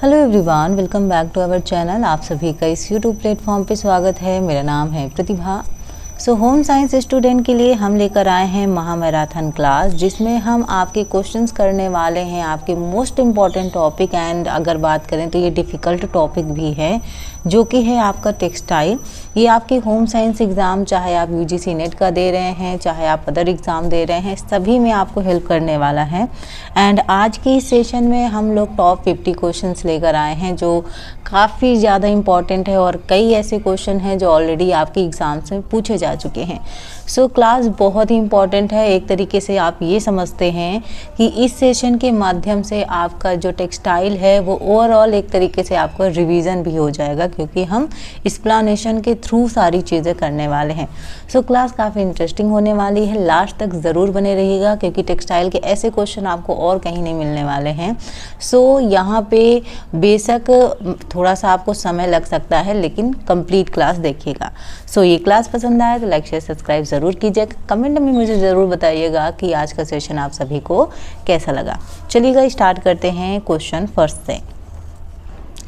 Hello everyone, welcome back to our channel. आप सभी का इस यूट्यूब प्लेटफॉर्म पे स्वागत है। मेरा नाम है प्रतिभा। होम साइंस स्टूडेंट के लिए हम लेकर आए हैं महामैराथन क्लास, जिसमें हम आपके क्वेश्चंस करने वाले हैं आपके मोस्ट इम्पॉर्टेंट टॉपिक। एंड अगर बात करें तो ये डिफ़िकल्ट टॉपिक भी है, जो कि है आपका टेक्सटाइल। ये आपके होम साइंस एग्ज़ाम, चाहे आप यूजीसी नेट का दे रहे हैं, चाहे आप अदर एग्ज़ाम दे रहे हैं, सभी में आपको हेल्प करने वाला है। एंड आज के इस सेशन में हम लोग टॉप 50 क्वेश्चंस लेकर आए हैं, जो काफ़ी ज़्यादा इम्पॉर्टेंट है और कई ऐसे क्वेश्चन हैं जो ऑलरेडी आपके एग्ज़ाम से पूछे जा चुके हैं। क्लास बहुत ही इम्पॉर्टेंट है। एक तरीके से आप ये समझते हैं कि इस सेशन के माध्यम से आपका जो टेक्सटाइल है वो ओवरऑल एक तरीके से आपका रिवीजन भी हो जाएगा, क्योंकि हम एक्सप्लेनेशन के थ्रू सारी चीज़ें करने वाले हैं। क्लास काफ़ी इंटरेस्टिंग होने वाली है। लास्ट तक ज़रूर बने रहिएगा, क्योंकि टेक्सटाइल के ऐसे क्वेश्चन आपको और कहीं नहीं मिलने वाले हैं। यहाँ पे बेशक थोड़ा सा आपको समय लग सकता है, लेकिन कंप्लीट क्लास देखिएगा। ये क्लास पसंद आए तो लाइक शेयर सब्सक्राइब ज़रूर कीजिएगा। कमेंट में मुझे ज़रूर बताइएगा कि आज का सेशन आप सभी को कैसा लगा। चलिएगा स्टार्ट करते हैं क्वेश्चन फर्स्ट से।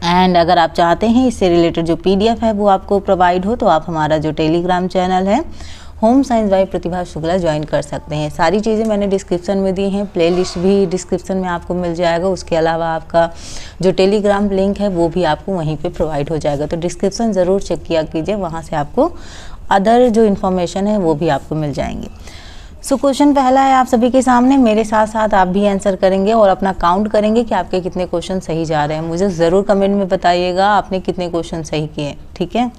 एंड अगर आप चाहते हैं इससे रिलेटेड जो PDF है वो आपको प्रोवाइड हो, तो आप हमारा जो टेलीग्राम चैनल है home science by Pratibha Shukla join कर सकते हैं। सारी चीज़ें मैंने डिस्क्रिप्शन में दी हैं, प्लेलिस्ट भी डिस्क्रिप्शन में आपको मिल जाएगा। उसके अलावा आपका जो टेलीग्राम लिंक है वो भी आपको वहीं पे प्रोवाइड हो जाएगा। तो डिस्क्रिप्शन ज़रूर चेक किया कीजिए, वहाँ से आपको अदर जो इन्फॉर्मेशन है वो भी आपको मिल जाएंगे। क्वेश्चन पहला है आप सभी के सामने। मेरे साथ साथ आप भी आंसर करेंगे और अपना काउंट करेंगे कि आपके कितने क्वेश्चन सही जा रहे हैं। मुझे ज़रूर कमेंट में बताइएगा आपने कितने क्वेश्चन सही किए, ठीक है।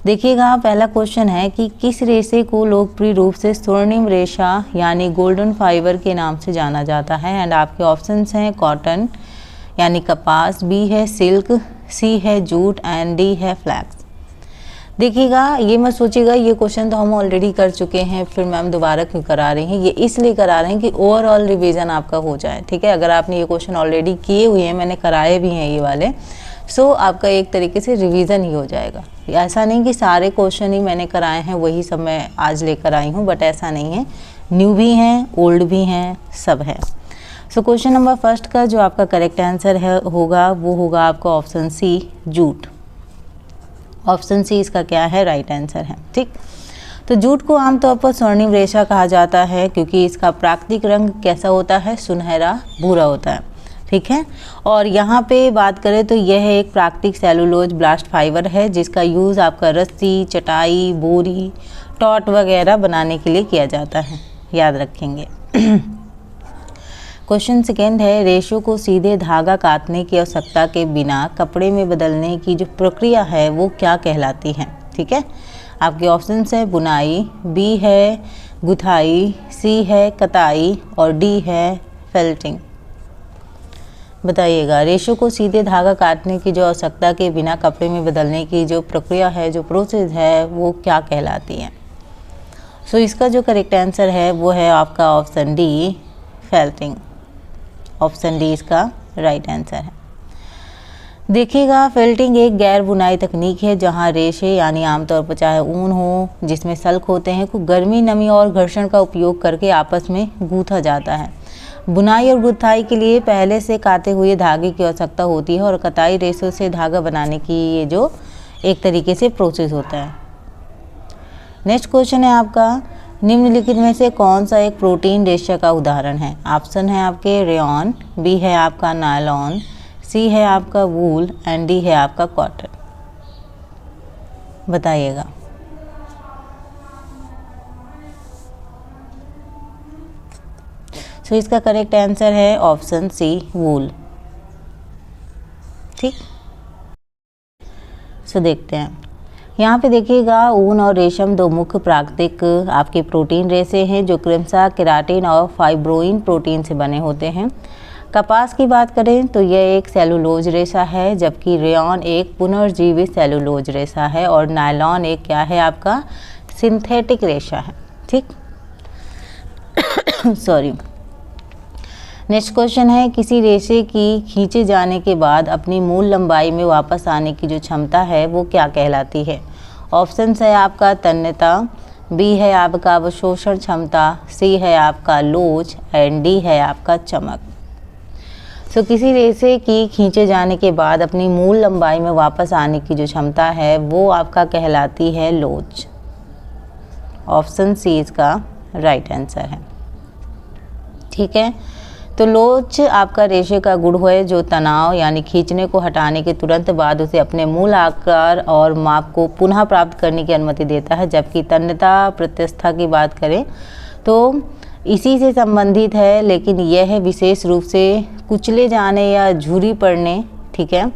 देखिएगा, पहला क्वेश्चन है कि किस रेशे को लोकप्रिय रूप से स्वर्णिम रेशा यानी गोल्डन फाइबर के नाम से जाना जाता है। एंड आपके ऑप्शंस हैं कॉटन यानी कपास, बी है सिल्क, सी है जूट एंड डी है फ्लैक्स। देखिएगा, ये मत सोचिएगा ये क्वेश्चन तो हम ऑलरेडी कर चुके हैं, फिर मैम दोबारा क्यों करा रही हैं। ये इसलिए करा रहे हैं कि ओवरऑल रिवीजन आपका हो जाए, ठीक है। अगर आपने ये क्वेश्चन ऑलरेडी किए हुए हैं, मैंने कराए भी हैं ये वाले, आपका एक तरीके से रिवीजन ही हो जाएगा। ऐसा नहीं कि सारे क्वेश्चन ही मैंने कराए हैं वही सब मैं आज लेकर आई हूँ, बट ऐसा नहीं है। न्यू भी हैं, ओल्ड भी हैं, सब है। क्वेश्चन नंबर फर्स्ट का जो आपका करेक्ट आंसर है होगा वो होगा आपका option C, jute. Option C इसका क्या है, राइट आंसर है, ठीक। तो जूट को आमतौर पर स्वर्णिम रेशा कहा जाता है, क्योंकि इसका प्राकृतिक रंग कैसा होता है, सुनहरा भूरा होता है, ठीक है। और यहाँ पे बात करें तो यह एक प्राकृतिक सेलुलोज ब्लास्ट फाइबर है, जिसका यूज़ आपका रस्सी, चटाई, बोरी, टॉट वगैरह बनाने के लिए किया जाता है, याद रखेंगे। क्वेश्चन सेकेंड है, रेशो को सीधे धागा काटने की आवश्यकता के बिना कपड़े में बदलने की जो प्रक्रिया है वो क्या कहलाती है, ठीक है। आपके ऑप्शन है बुनाई, बी है गुथाई, सी है कताई और डी है फेल्टिंग। बताइएगा, रेशो को सीधे धागा काटने की जो आवश्यकता के बिना कपड़े में बदलने की जो प्रक्रिया है, जो प्रोसेस है, वो क्या कहलाती है। इसका जो करेक्ट आंसर है वो है आपका option D, felting. Option D इसका राइट आंसर है। देखिएगा, फेल्टिंग एक गैर बुनाई तकनीक है, जहां रेशे यानी आमतौर पर चाहे ऊन हो जिसमें सल्क होते हैं को गर्मी, नमी और घर्षण का उपयोग करके आपस में गूंथा जाता है। बुनाई और गुथाई के लिए पहले से काटे हुए धागे की आवश्यकता होती है, और कताई रेशों से धागा बनाने की ये जो एक तरीके से प्रोसेस होता है। नेक्स्ट क्वेश्चन है आपका, निम्नलिखित में से कौन सा एक प्रोटीन रेशा का उदाहरण है। ऑप्शन है आपके रेयॉन, बी है आपका नायलॉन, सी है आपका वूल एंड डी है आपका कॉटन। बताइएगा। इसका करेक्ट आंसर है ऑप्शन सी, वूल, ठीक। देखते हैं यहाँ पे। देखिएगा, ऊन और रेशम दो मुख्य प्राकृतिक आपके प्रोटीन रेशे हैं, जो क्रमशः केराटिन और फाइब्रोइन प्रोटीन से बने होते हैं। कपास की बात करें तो यह एक सेलुलोज रेशा है, जबकि रेयॉन एक पुनर्जीवित सेलुलोज रेशा है, और नायलॉन एक क्या है आपका सिंथेटिक रेशा है, ठीक। सॉरी। नेक्स्ट क्वेश्चन है, किसी रेशे की खींचे जाने के बाद अपनी मूल लंबाई में वापस आने की जो क्षमता है वो क्या कहलाती है। ऑप्शन है आपका तन्यता, बी है आपका अवशोषण क्षमता, सी है आपका लोच एंड डी है आपका चमक। किसी रेशे की खींचे जाने के बाद अपनी मूल लंबाई में वापस आने की जो क्षमता है वो आपका कहलाती है लोच। ऑप्शन सी इसका राइट आंसर है। ठीक है, तो लोच आपका रेशे का गुण है जो तनाव यानी खींचने को हटाने के तुरंत बाद उसे अपने मूल आकार और माप को पुनः प्राप्त करने की अनुमति देता है। जबकि तन्यता प्रत्यस्थता की बात करें तो इसी से संबंधित है, लेकिन यह विशेष रूप से कुचले जाने या झुरी पड़ने, ठीक है,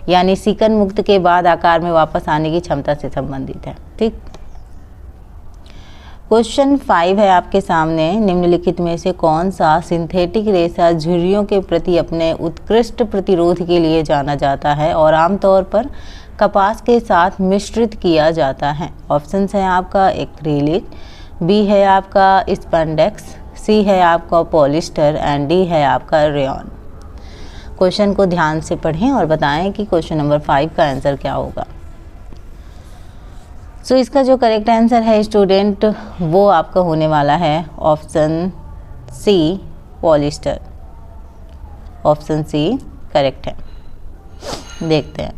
यानी सिकन मुक्त के बाद आकार में वापस आने की क्षमता से संबंधित है। ठीक, क्वेश्चन 5 है आपके सामने, निम्नलिखित में से कौन सा सिंथेटिक रेशा झुर्रियों के प्रति अपने उत्कृष्ट प्रतिरोध के लिए जाना जाता है और आमतौर पर कपास के साथ मिश्रित किया जाता है। ऑप्शंस हैं आपका एक्रिलिक, बी है आपका स्पैंडेक्स, सी है आपका पॉलिस्टर एंड डी है आपका रेयॉन। क्वेश्चन को ध्यान से पढ़ें और बताएं कि क्वेश्चन नंबर 5 का आंसर क्या होगा। इसका जो करेक्ट आंसर है स्टूडेंट वो आपका होने वाला है option C polyester. Option C correct है। देखते हैं,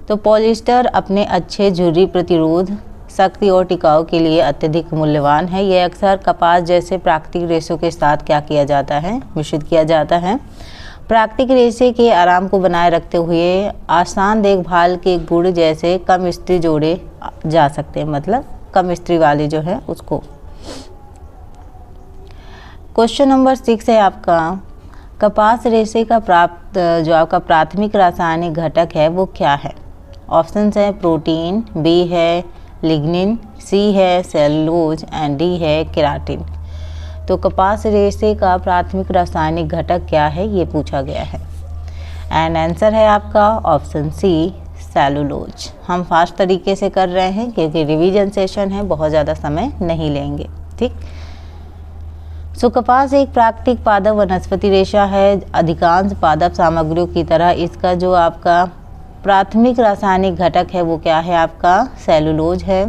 तो पॉलिस्टर अपने अच्छे झुर्री प्रतिरोध, शक्ति और टिकाऊ के लिए अत्यधिक मूल्यवान है। यह अक्सर कपास जैसे प्राकृतिक रेशों के साथ क्या किया जाता है, मिश्रित किया जाता है। प्राकृतिक रेशे के आराम को बनाए रखते हुए आसान देखभाल के गुण जैसे कम इस्त्री जोड़े जा सकते हैं, मतलब कम इस्त्री वाले जो है उसको। क्वेश्चन नंबर 6 है आपका, कपास रेशे का जो आपका प्राथमिक रासायनिक घटक है वो क्या है। ऑप्शंस है प्रोटीन, बी है लिग्निन, सी है सेलुलोज एंड डी है केराटिन। तो कपास रेशे का प्राथमिक रासायनिक घटक क्या है ये पूछा गया है एंड आंसर है आपका ऑप्शन सी सेलुलोज। हम फास्ट तरीके से कर रहे हैं क्योंकि रिवीजन सेशन है, बहुत ज़्यादा समय नहीं लेंगे। ठीक, कपास एक प्राकृतिक पादप वनस्पति रेशा है। अधिकांश पादप सामग्रियों की तरह इसका जो आपका प्राथमिक रासायनिक घटक है वो क्या है आपका सेलुलोज है।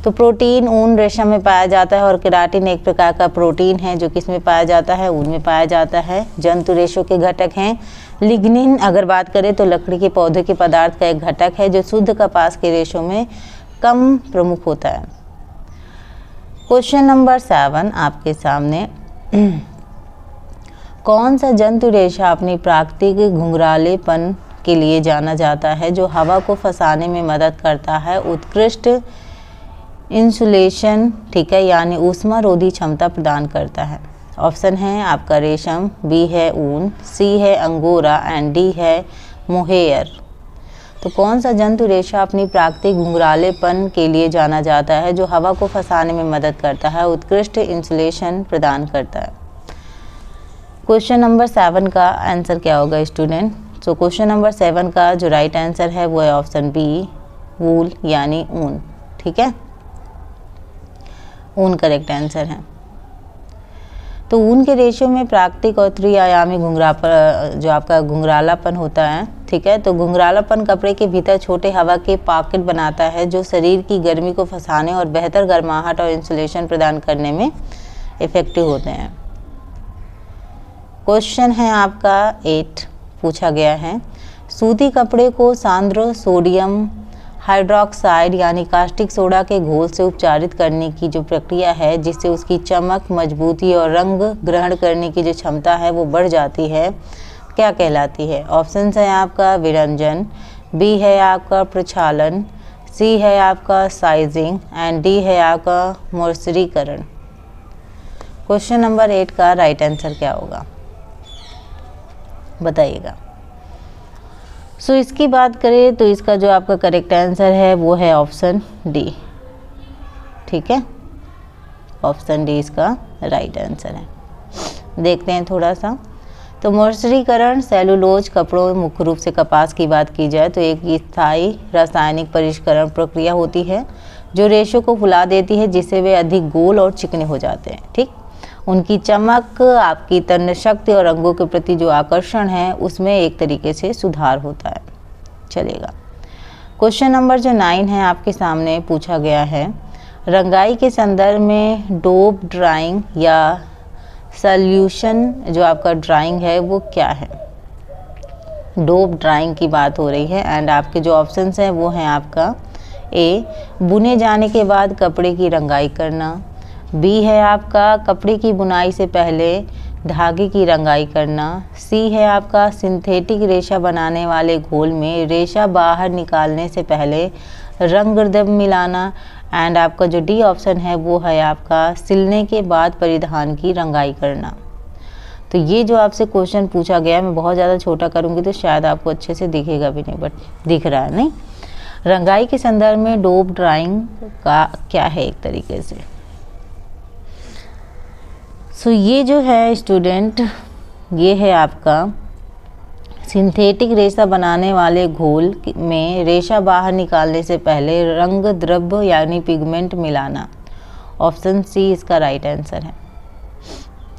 तो प्रोटीन ऊन रेशम में पाया जाता है और केराटिन एक प्रकार का प्रोटीन है जो किस में पाया जाता है, ऊन में पाया जाता है। जंतु रेशों के घटक हैं। लिग्निन अगर बात करें तो लकड़ी के पौधे के पदार्थ का एक घटक है जो शुद्ध कपास के रेशों में कम प्रमुख होता है। क्वेश्चन नंबर 7 आपके सामने, कौन सा जंतु रेशा अपनी प्राकृतिक घुंघरालेपन के लिए जाना जाता है जो हवा को फंसाने में मदद करता है, उत्कृष्ट इंसुलेशन, ठीक है, यानी ऊष्मारोधी क्षमता प्रदान करता है। ऑप्शन है आपका रेशम, बी है ऊन, सी है अंगोरा एंड डी है मोहेयर। तो कौन सा जंतु रेशा अपनी प्राकृतिक घुंघरालेपन के लिए जाना जाता है जो हवा को फंसाने में मदद करता है, उत्कृष्ट इंसुलेशन प्रदान करता है। क्वेश्चन नंबर 7 का आंसर क्या होगा स्टूडेंट। क्वेश्चन नंबर 7 का जो राइट आंसर है वो है ऑप्शन बी वूल यानी ऊन। ठीक है, ऊन करेक्ट आंसर है। तो ऊन के रेशों में प्राकृतिक और त्रिआयामी जो आपका घुंघरालापन होता है, ठीक है। तो घुंघरालापन कपड़े के भीतर छोटे हवा के पॉकेट बनाता है जो शरीर की गर्मी को फंसाने और बेहतर गर्माहट और इंसुलेशन प्रदान करने में इफेक्टिव होते हैं। क्वेश्चन है आपका 8 पूछा गया है, सूती कपड़े को सांद्र सोडियम हाइड्रोक्साइड यानी कास्टिक सोडा के घोल से उपचारित करने की जो प्रक्रिया है जिससे उसकी चमक, मजबूती और रंग ग्रहण करने की जो क्षमता है वो बढ़ जाती है, क्या कहलाती है। ऑप्शंस है आपका विरंजन, बी है आपका प्रक्षालन, सी है आपका साइजिंग एंड डी है आपका मॉइस्चरीकरण। क्वेश्चन नंबर 8 का राइट आंसर क्या होगा बताइएगा। इसकी बात करें तो इसका जो आपका करेक्ट आंसर है वो है ऑप्शन डी। ठीक है, ऑप्शन डी इसका राइट आंसर है। देखते हैं थोड़ा सा, तो मॉइस्चरीकरण सेलुलोज कपड़ों में मुख्य रूप से कपास की बात की जाए तो एक स्थायी रासायनिक परिष्करण प्रक्रिया होती है जो रेशों को फुला देती है जिससे वे अधिक गोल और चिकने हो जाते हैं। ठीक, उनकी चमक, आपकी तन्य शक्ति और रंगों के प्रति जो आकर्षण है उसमें एक तरीके से सुधार होता है। चलेगा, क्वेश्चन नंबर जो 9 है आपके सामने पूछा गया है, रंगाई के संदर्भ में डोप ड्राइंग या सॉल्यूशन जो आपका ड्राइंग है वो क्या है। डोप ड्राइंग की बात हो रही है। एंड आपके जो ऑप्शंस हैं वो हैं आपका ए, बुने जाने के बाद कपड़े की रंगाई करना, बी है आपका कपड़े की बुनाई से पहले धागे की रंगाई करना, सी है आपका सिंथेटिक रेशा बनाने वाले घोल में रेशा बाहर निकालने से पहले रंग द्रव्य मिलाना, एंड आपका जो डी ऑप्शन है वो है आपका सिलने के बाद परिधान की रंगाई करना। तो ये जो आपसे क्वेश्चन पूछा गया है, मैं बहुत ज़्यादा छोटा करूँगी तो शायद आपको अच्छे से दिखेगा भी नहीं, बट दिख रहा है नहीं। रंगाई के संदर्भ में डोप ड्राइंग का क्या है एक तरीके से। सो ये जो है स्टूडेंट, ये है आपका सिंथेटिक रेशा बनाने वाले घोल में रेशा बाहर निकालने से पहले रंग द्रव्य यानी पिगमेंट मिलाना। ऑप्शन सी इसका राइट आंसर है।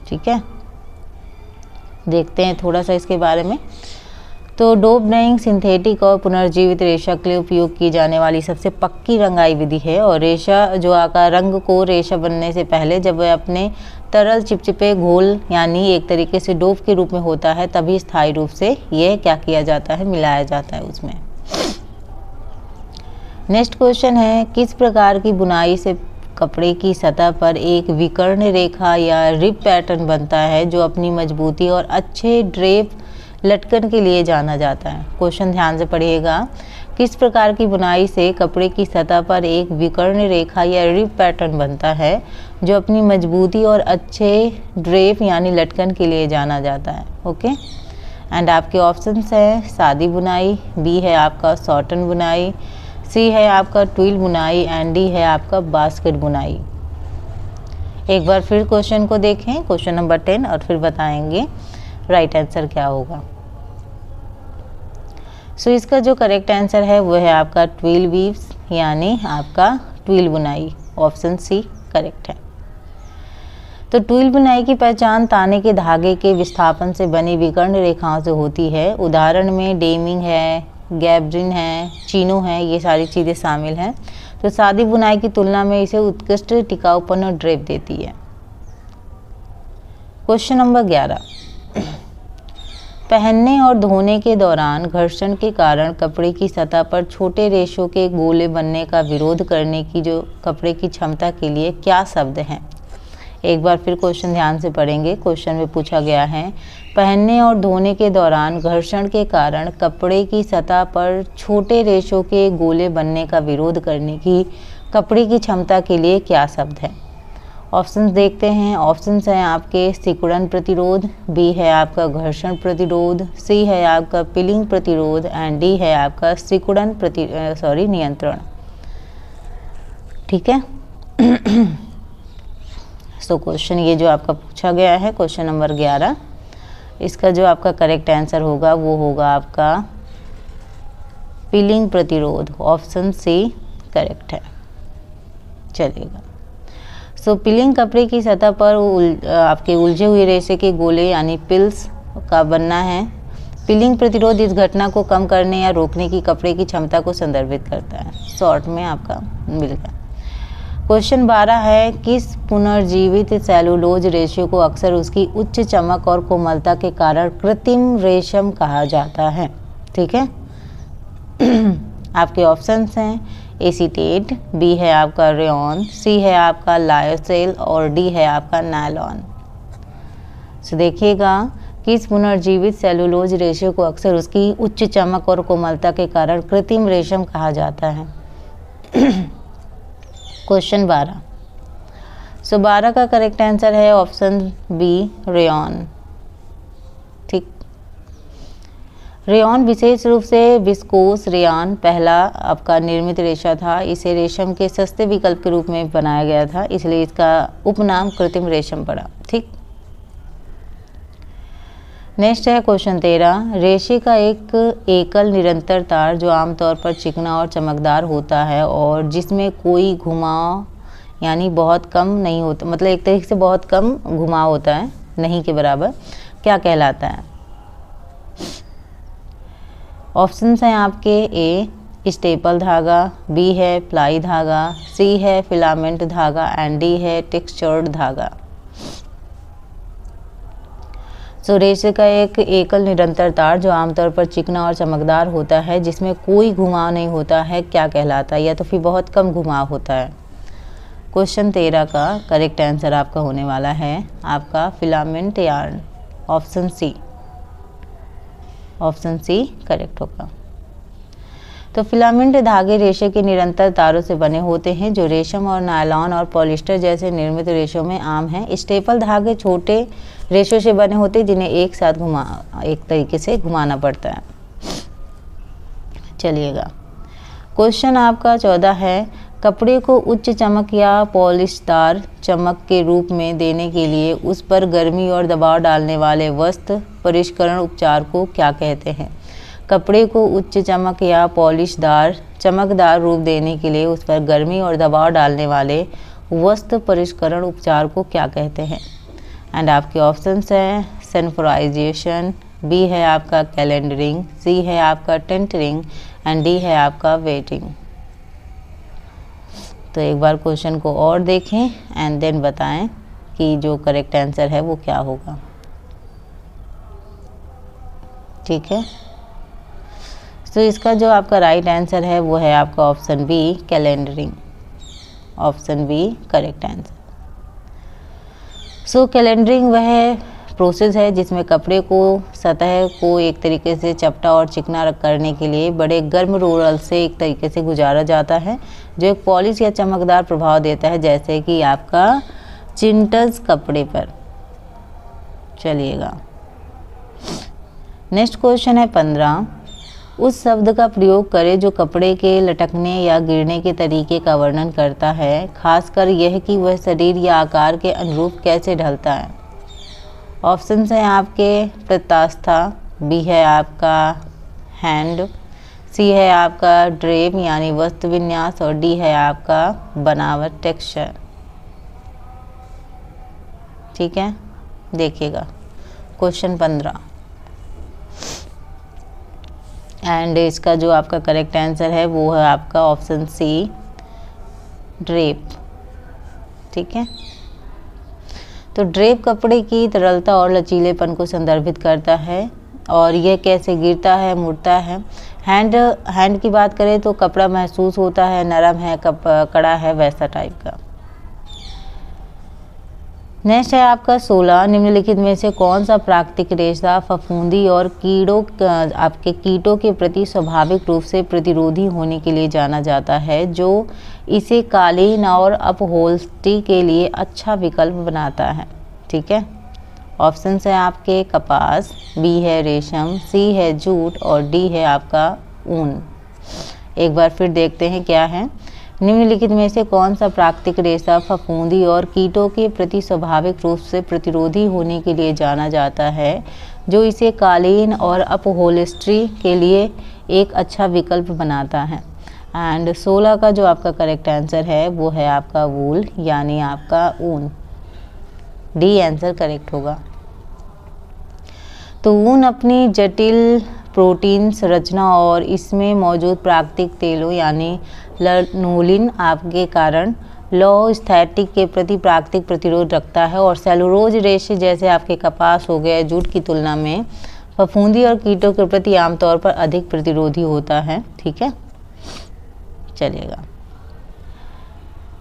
ठीक है, देखते हैं थोड़ा सा इसके बारे में। तो डोप ड्राइंग सिंथेटिक और पुनर्जीवित रेशा के लिए उपयोग की जाने वाली सबसे पक्की रंगाई विधि है, और रेशा जो आकार रंग को रेशा बनने से पहले जब वह अपने तरल चिपचिपे घोल यानी एक तरीके से डोप के रूप में होता है तभी स्थायी रूप से यह क्या किया जाता है, मिलाया जाता है उसमें। नेक्स्ट क्वेश्चन है, किस प्रकार की बुनाई से कपड़े की सतह पर एक विकर्ण रेखा या रिब पैटर्न बनता है जो अपनी मजबूती और अच्छे ड्रेप लटकन के लिए जाना जाता है। क्वेश्चन ध्यान से पढ़िएगा। किस प्रकार की बुनाई से कपड़े की सतह पर एक विकर्ण रेखा या रिब पैटर्न बनता है जो अपनी मजबूती और अच्छे ड्रेप यानी लटकन के लिए जाना जाता है। ओके, एंड आपके ऑप्शंस हैं सादी बुनाई, बी है आपका सॉटन बुनाई, सी है आपका ट्विल बुनाई, एंड डी है आपका बास्केट बुनाई। एक बार फिर क्वेश्चन को देखें, क्वेश्चन नंबर 10, और फिर बताएंगे राइट आंसर क्या होगा। सो इसका जो करेक्ट आंसर है वो है आपका ट्विल वीव्स यानी आपका ट्विल बुनाई। ऑप्शन सी करेक्ट है। तो ट्विल बुनाई की पहचान ताने के धागे के विस्थापन से बनी विकर्ण रेखाओं से होती है। उदाहरण में डेमिंग है, गैबरिन है, चीनो है, ये सारी चीज़ें शामिल हैं। तो सादी बुनाई की तुलना में इसे उत्कृष्ट टिकाऊपन और ड्रेप देती है। क्वेश्चन नंबर 11, पहनने और धोने के दौरान घर्षण के कारण कपड़े की सतह पर छोटे रेशों के गोले बनने का विरोध करने की जो कपड़े की क्षमता के लिए क्या शब्द हैं। एक बार फिर क्वेश्चन ध्यान से पढ़ेंगे। क्वेश्चन में पूछा गया है, पहनने और धोने के दौरान घर्षण के कारण कपड़े की सतह पर छोटे रेशों के गोले बनने का विरोध करने की कपड़े की क्षमता के लिए क्या शब्द है। ऑप्शंस देखते हैं। ऑप्शंस हैं आपके सिकुड़न प्रतिरोध, बी है आपका घर्षण प्रतिरोध, सी है आपका पिलिंग प्रतिरोध, एंड डी है आपका सिकुड़न नियंत्रण। ठीक है। सो क्वेश्चन ये जो आपका पूछा गया है क्वेश्चन नंबर 11, इसका जो आपका करेक्ट आंसर होगा वो होगा आपका पिलिंग प्रतिरोध। ऑप्शन सी करेक्ट है। चलिएगा। सो पिलिंग कपड़े की सतह पर आपके उलझे हुए रेशे के गोले यानी पिल्स का बनना है। पिलिंग प्रतिरोध इस घटना को कम करने या रोकने की कपड़े की क्षमता को संदर्भित करता है। शॉर्ट में आपका मिल गया। क्वेश्चन 12 है, किस पुनर्जीवित सेलुलोज रेशे को अक्सर उसकी उच्च चमक और कोमलता के कारण कृत्रिम रेशम कहा जाता है। ठीक है। आपके ऑप्शंस हैं एसीटेट, बी है आपका रेयन, सी है आपका लायोसेल, और डी है आपका नायलॉन। सो देखिएगा, किस पुनर्जीवित सेलुलोज रेशे को अक्सर उसकी उच्च चमक और कोमलता के कारण कृत्रिम रेशम कहा जाता है। क्वेश्चन 12। सो 12 का करेक्ट आंसर है ऑप्शन बी रेयन। ठीक। रेयन विशेष रूप से विस्कोस रेयन पहला आपका निर्मित रेशा था। इसे रेशम के सस्ते विकल्प के रूप में बनाया गया था, इसलिए इसका उपनाम कृत्रिम रेशम पड़ा। ठीक। नेक्स्ट है क्वेश्चन 13, रेशे का एक एकल निरंतर तार जो आमतौर पर चिकना और चमकदार होता है और जिसमें कोई घुमाव यानी बहुत कम नहीं होता, मतलब एक तरीके से बहुत कम घुमाव होता है, नहीं के बराबर, क्या कहलाता है। ऑप्शंस हैं आपके ए स्टेपल धागा, बी है प्लाई धागा, सी है फिलामेंट धागा, एंड डी है टेक्सचर्ड धागा। सो रेशे का एक एकल निरंतर तार जो आमतौर पर चिकना और चमकदार होता है, जिसमें कोई घुमाव नहीं होता है, क्या कहलाता है, या तो फिर बहुत कम घुमाव होता है। क्वेश्चन 13 का करेक्ट आंसर आपका होने वाला है आपका filament yarn, option C. Option C correct होगा। तो फिलामेंट धागे रेशे के निरंतर तारों से बने होते हैं जो रेशम और नायलॉन और पॉलिस्टर जैसे निर्मित रेशों में आम हैं। स्टेपल धागे छोटे रेशों से बने होते हैं जिन्हें एक तरीके से घुमाना पड़ता है। चलिएगा, क्वेश्चन आपका 14 है, कपड़े को उच्च चमक या पॉलिशदार चमक के रूप में देने के लिए उस पर गर्मी और दबाव डालने वाले वस्त्र परिष्करण उपचार को क्या कहते हैं। कपड़े को उच्च चमक या पॉलिशदार चमकदार रूप देने के लिए उस पर गर्मी और दबाव डालने वाले वस्त्र परिष्करण उपचार को क्या कहते हैं। एंड आपके ऑप्शंस हैं सेंफोराइजेशन, बी है आपका कैलेंडरिंग, सी है आपका टेंटरिंग एंड डी है आपका वेटिंग। तो एक बार क्वेश्चन को और देखें एंड देन बताएं कि जो करेक्ट आंसर है वो क्या होगा। ठीक है, तो इसका जो आपका राइट आंसर है वो है आपका option B calendering. Option B correct answer. So calendering वह प्रोसेस है जिसमें कपड़े को सतह को एक तरीके से चपटा और चिकना करने के लिए बड़े गर्म रोलर से एक तरीके से गुजारा जाता है जो एक पॉलिश या चमकदार प्रभाव देता है, जैसे कि आपका चिंटल्स कपड़े पर। चलिएगा, नेक्स्ट क्वेश्चन है 15, उस शब्द का प्रयोग करें जो कपड़े के लटकने या गिरने के तरीके का वर्णन करता है, खासकर यह कि वह शरीर या आकार के अनुरूप कैसे ढलता है। ऑप्शंस हैं आपके प्रत्यास्था, बी है आपका हैंड, सी है आपका ड्रेप यानी वस्त्र विन्यास और डी है आपका बनावट टेक्सचर। ठीक है, देखिएगा क्वेश्चन 15 एंड इसका जो आपका करेक्ट आंसर है वो है आपका ऑप्शन सी ड्रेप। ठीक है, तो ड्रेप कपड़े की तरलता और लचीलेपन को संदर्भित करता है और यह कैसे गिरता है, मुड़ता है। हैंड की बात करें तो कपड़ा महसूस होता है, नरम है, कड़ा है, वैसा टाइप का। नेक्स्ट है आपका 16, निम्नलिखित में से कौन सा प्राकृतिक रेशा फफूंदी और आपके कीटों के प्रति स्वाभाविक रूप से प्रतिरोधी होने के लिए जाना जाता है जो इसे कालीन और अपहोल्स्ट्री के लिए अच्छा विकल्प बनाता है। ठीक है, ऑप्शन है आपके कपास, बी है रेशम, सी है जूट और डी है आपका ऊन। एक बार फिर देखते हैं क्या है। निम्नलिखित में से कौन सा प्राकृतिक रेशा फफूंदी और कीटों के प्रति स्वाभाविक रूप से प्रतिरोधी होने के लिए जाना जाता है जो इसे कालीन और अपहोल्स्ट्री के लिए एक अच्छा विकल्प बनाता है। एंड 16 का जो आपका करेक्ट आंसर है वो है आपका वूल यानी आपका ऊन। डी आंसर करेक्ट होगा। तो ऊन अपनी जटिल प्रोटीन संरचना और इसमें मौजूद प्राकृतिक तेलों यानी लनोलिन आपके कारण लौ स्थैतिक के प्रति प्राकृतिक प्रतिरोध रखता है और सेलुलोज रेशे जैसे आपके कपास हो गए, जूट की तुलना में फफूंदी और कीटों के प्रति आमतौर पर अधिक प्रतिरोधी होता है। ठीक है, चलिएगा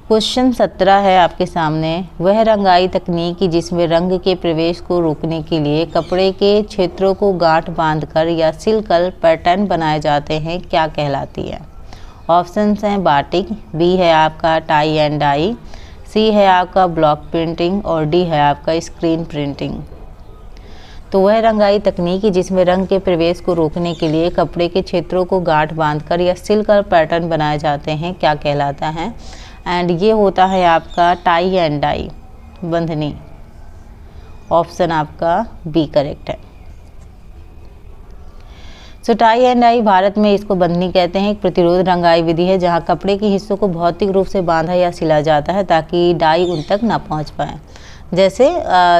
क्वेश्चन 17 है आपके सामने, वह रंगाई तकनीक जिसमें रंग के प्रवेश को रोकने के लिए कपड़े के क्षेत्रों को गांठ बांधकर या सिलकर पैटर्न बनाए जाते हैं क्या कहलाती है। ऑप्शंस हैं बाटिक, बी है आपका टाई एंड डाई, सी है आपका ब्लॉक प्रिंटिंग और डी है आपका स्क्रीन प्रिंटिंग। तो वह रंगाई तकनीक जिसमें रंग के प्रवेश को रोकने के लिए कपड़े के क्षेत्रों को गांठ बांधकर या सिलकर पैटर्न बनाए जाते हैं क्या कहलाता है। एंड ये होता है आपका tie and die, bandhani. Option आपका बी करेक्ट है। सो टाई एंड डाई भारत में इसको बंधनी कहते हैं, एक प्रतिरोध रंगाई विधि है जहां कपड़े के हिस्सों को भौतिक रूप से बांधा या सिला जाता है ताकि डाई उन तक ना पहुंच पाए। जैसे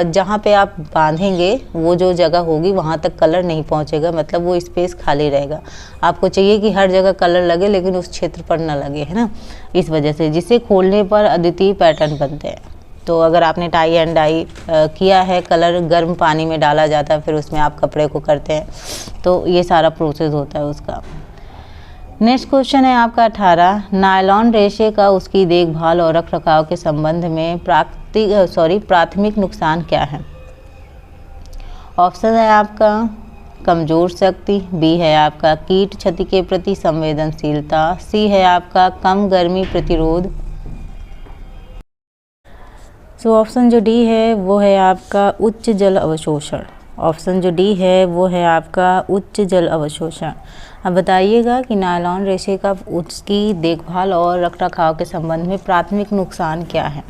जहाँ पे आप बांधेंगे वो जो जगह होगी वहाँ तक कलर नहीं पहुँचेगा, मतलब वो स्पेस खाली रहेगा। आपको चाहिए कि हर जगह कलर लगे लेकिन उस क्षेत्र पर ना लगे, है ना, इस वजह से, जिसे खोलने पर अद्वितीय पैटर्न बनते हैं। तो अगर आपने टाई एंड डाई किया है, कलर गर्म पानी में डाला जाता है, फिर उसमें आप कपड़े को करते हैं, तो ये सारा प्रोसेस होता है उसका। नेक्स्ट क्वेश्चन है आपका 18, नायलॉन रेशे का उसकी देखभाल और रख रखाव के संबंध में प्राथमिक नुकसान क्या है? ऑप्शन है आपका कमजोर शक्ति, बी है आपका कीट क्षति के प्रति संवेदनशीलता, सी है आपका कम गर्मी प्रतिरोध। ऑप्शन जो डी है वो है आपका उच्च जल अवशोषण। ऑप्शन जो डी है वो है आपका उच्च जल अवशोषण। अब बताइएगा कि नायलॉन रेशे का उसकी देखभाल और रखरखाव के संबंध में प्राथमिक नुकसान क्या है?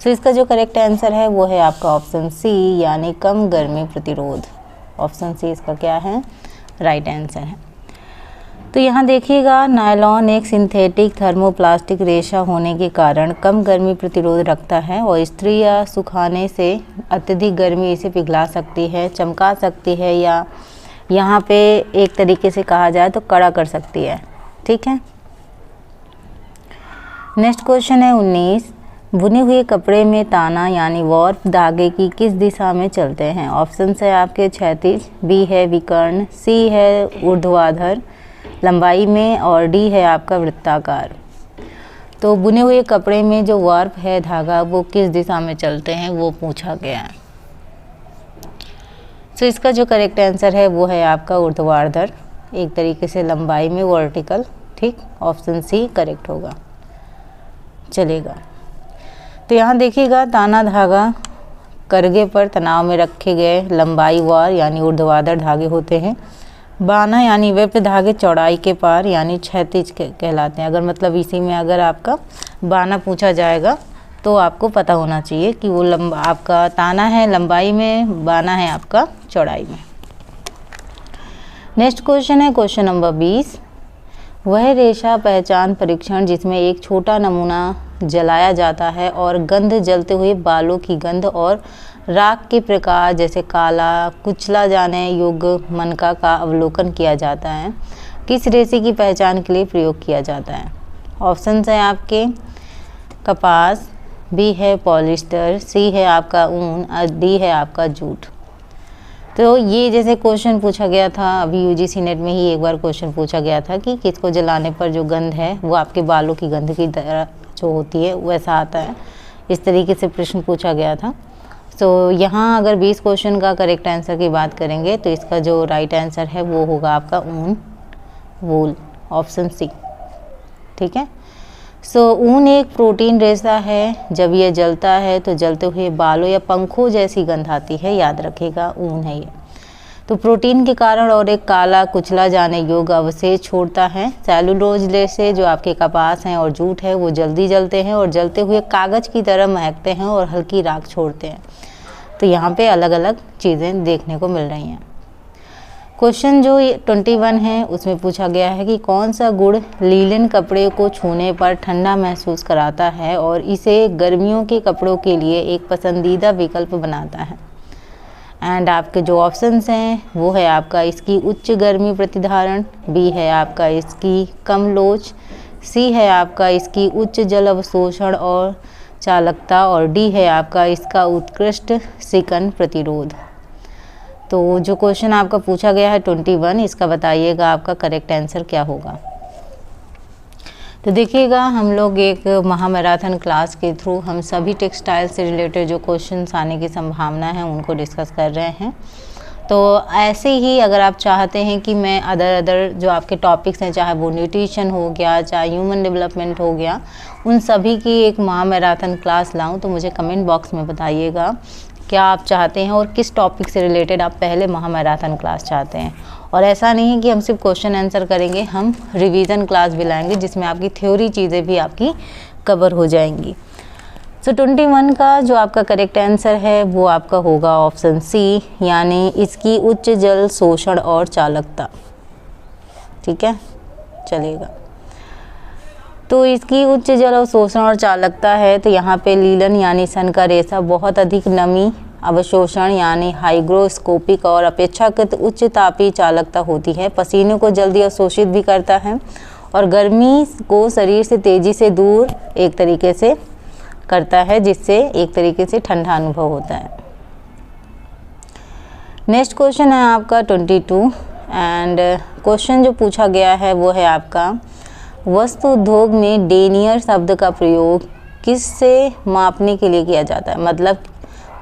इसका जो करेक्ट आंसर है वो है आपका ऑप्शन सी, यानी कम गर्मी प्रतिरोध। ऑप्शन सी इसका क्या है? राइट आंसर है। तो यहाँ देखिएगा, नायलॉन एक सिंथेटिक थर्मोप्लास्टिक रेशा होने के कारण कम गर्मी प्रतिरोध रखता है और इस्त्री या सुखाने से अत्यधिक गर्मी इसे पिघला सकती है, चमका सकती है, या यहाँ पे एक तरीके से कहा जाए तो कड़ा कर सकती है। ठीक है। नेक्स्ट क्वेश्चन है 19, बुने हुए कपड़े में ताना यानी वॉर्प धागे की किस दिशा में चलते हैं? ऑप्शन है आपके क्षैतिज, बी है विकर्ण, सी है ऊर्ध्वाधर लंबाई में, और डी है आपका वृत्ताकार। तो बुने हुए कपड़े में जो वार्प है धागा वो किस दिशा में चलते हैं वो पूछा गया है। तो इसका जो करेक्ट आंसर है वो है आपका ऊर्ध्वाधर, एक तरीके से लंबाई में वर्टिकल। ठीक, ऑप्शन सी करेक्ट होगा, चलेगा। तो यहाँ देखिएगा, ताना धागा करगे पर तनाव में रखे गए लंबाई वार यानी ऊर्ध्वाधर धागे होते हैं। बाना यानी विपरीत धागे चौड़ाई के पार यानी क्षैतिज कहलाते हैं। अगर मतलब इसी में अगर आपका बाना पूछा जाएगा तो आपको पता होना चाहिए कि वो आपका ताना है लंबाई में, बाना है आपका चौड़ाई में। नेक्स्ट क्वेश्चन है क्वेश्चन नंबर 20, वह रेशा पहचान परीक्षण जिसमें एक छोटा नमूना जलाया जाता है और गंध जलते हुए बालों की गंध और राख के प्रकार जैसे काला, कुचला जाने योग्य मनका का अवलोकन किया जाता है, किस रेशे की पहचान के लिए प्रयोग किया जाता है? ऑप्शन हैं आपके कपास, बी है पॉलिस्टर, सी है आपका ऊन और डी है आपका जूट। तो ये जैसे क्वेश्चन पूछा गया था अभी यूजीसी नेट में ही एक बार क्वेश्चन पूछा गया था कि किसको जलाने पर जो गंध है वो आपके बालों की गंध की तरह जो होती है वैसा आता है, इस तरीके से प्रश्न पूछा गया था। तो यहाँ अगर 20 क्वेश्चन का करेक्ट आंसर की बात करेंगे तो इसका जो राइट आंसर है वो होगा आपका ऊन, वूल, ऑप्शन सी। ठीक है। ऊन एक प्रोटीन रेशा है, जब ये जलता है तो जलते हुए बालों या पंखों जैसी गंध आती है, याद रखिएगा ऊन है ये। तो प्रोटीन के कारण और एक काला कुचला जाने योग्य अवशेष छोड़ता है। सेलुलोज से जो आपके कपास हैं और जूट है वो जल्दी जलते हैं और जलते हुए कागज़ की तरह महकते हैं और हल्की राख छोड़ते हैं। तो यहाँ पे अलग अलग चीज़ें देखने को मिल रही हैं। क्वेश्चन जो 21 है उसमें पूछा गया है कि कौन सा गुण लीलन कपड़े को छूने पर ठंडा महसूस कराता है और इसे गर्मियों के कपड़ों के लिए एक पसंदीदा विकल्प बनाता है? एंड आपके जो ऑप्शंस हैं वो है आपका इसकी उच्च गर्मी प्रतिधारण, बी है आपका इसकी कम लोच, सी है आपका इसकी उच्च जल अवशोषण और चालकता, और डी है आपका इसका उत्कृष्ट सिकन प्रतिरोध। तो जो क्वेश्चन आपका पूछा गया है 21, इसका बताइएगा आपका करेक्ट आंसर क्या होगा। तो देखिएगा, हम लोग एक महामैराथन क्लास के थ्रू हम सभी टेक्सटाइल से रिलेटेड जो क्वेश्चंस आने की संभावना है उनको डिस्कस कर रहे हैं। तो ऐसे ही अगर आप चाहते हैं कि मैं अदर जो आपके टॉपिक्स हैं, चाहे वो न्यूट्रिशन हो गया, चाहे ह्यूमन डेवलपमेंट हो गया, उन सभी की एक महामैराथन क्लास लाऊं, तो मुझे कमेंट बॉक्स में बताइएगा क्या आप चाहते हैं और किस टॉपिक से रिलेटेड आप पहले महामैराथन क्लास चाहते हैं। और ऐसा नहीं है कि हम सिर्फ क्वेश्चन आंसर करेंगे, हम रिवीजन क्लास भी लाएंगे जिसमें आपकी थ्योरी चीज़ें भी आपकी कवर हो जाएंगी। 21 का जो आपका करेक्ट आंसर है वो आपका होगा ऑप्शन सी, यानी इसकी उच्च जल शोषण और चालकता। ठीक है, चलेगा। तो इसकी उच्च जल अवशोषण और चालकता है, तो यहाँ पे लीलन यानी सन का रेशा बहुत अधिक नमी अवशोषण यानी हाइग्रोस्कोपिक और अपेक्षाकृत उच्च तापीय चालकता होती है। पसीने को जल्दी अवशोषित भी करता है और गर्मी को शरीर से तेज़ी से दूर एक तरीके से करता है, जिससे एक तरीके से ठंडा अनुभव होता है। नेक्स्ट क्वेश्चन है आपका 22 एंड क्वेश्चन जो पूछा गया है वो है आपका वस्तु उद्योग में डेनियर शब्द का प्रयोग किससे मापने के लिए किया जाता है। मतलब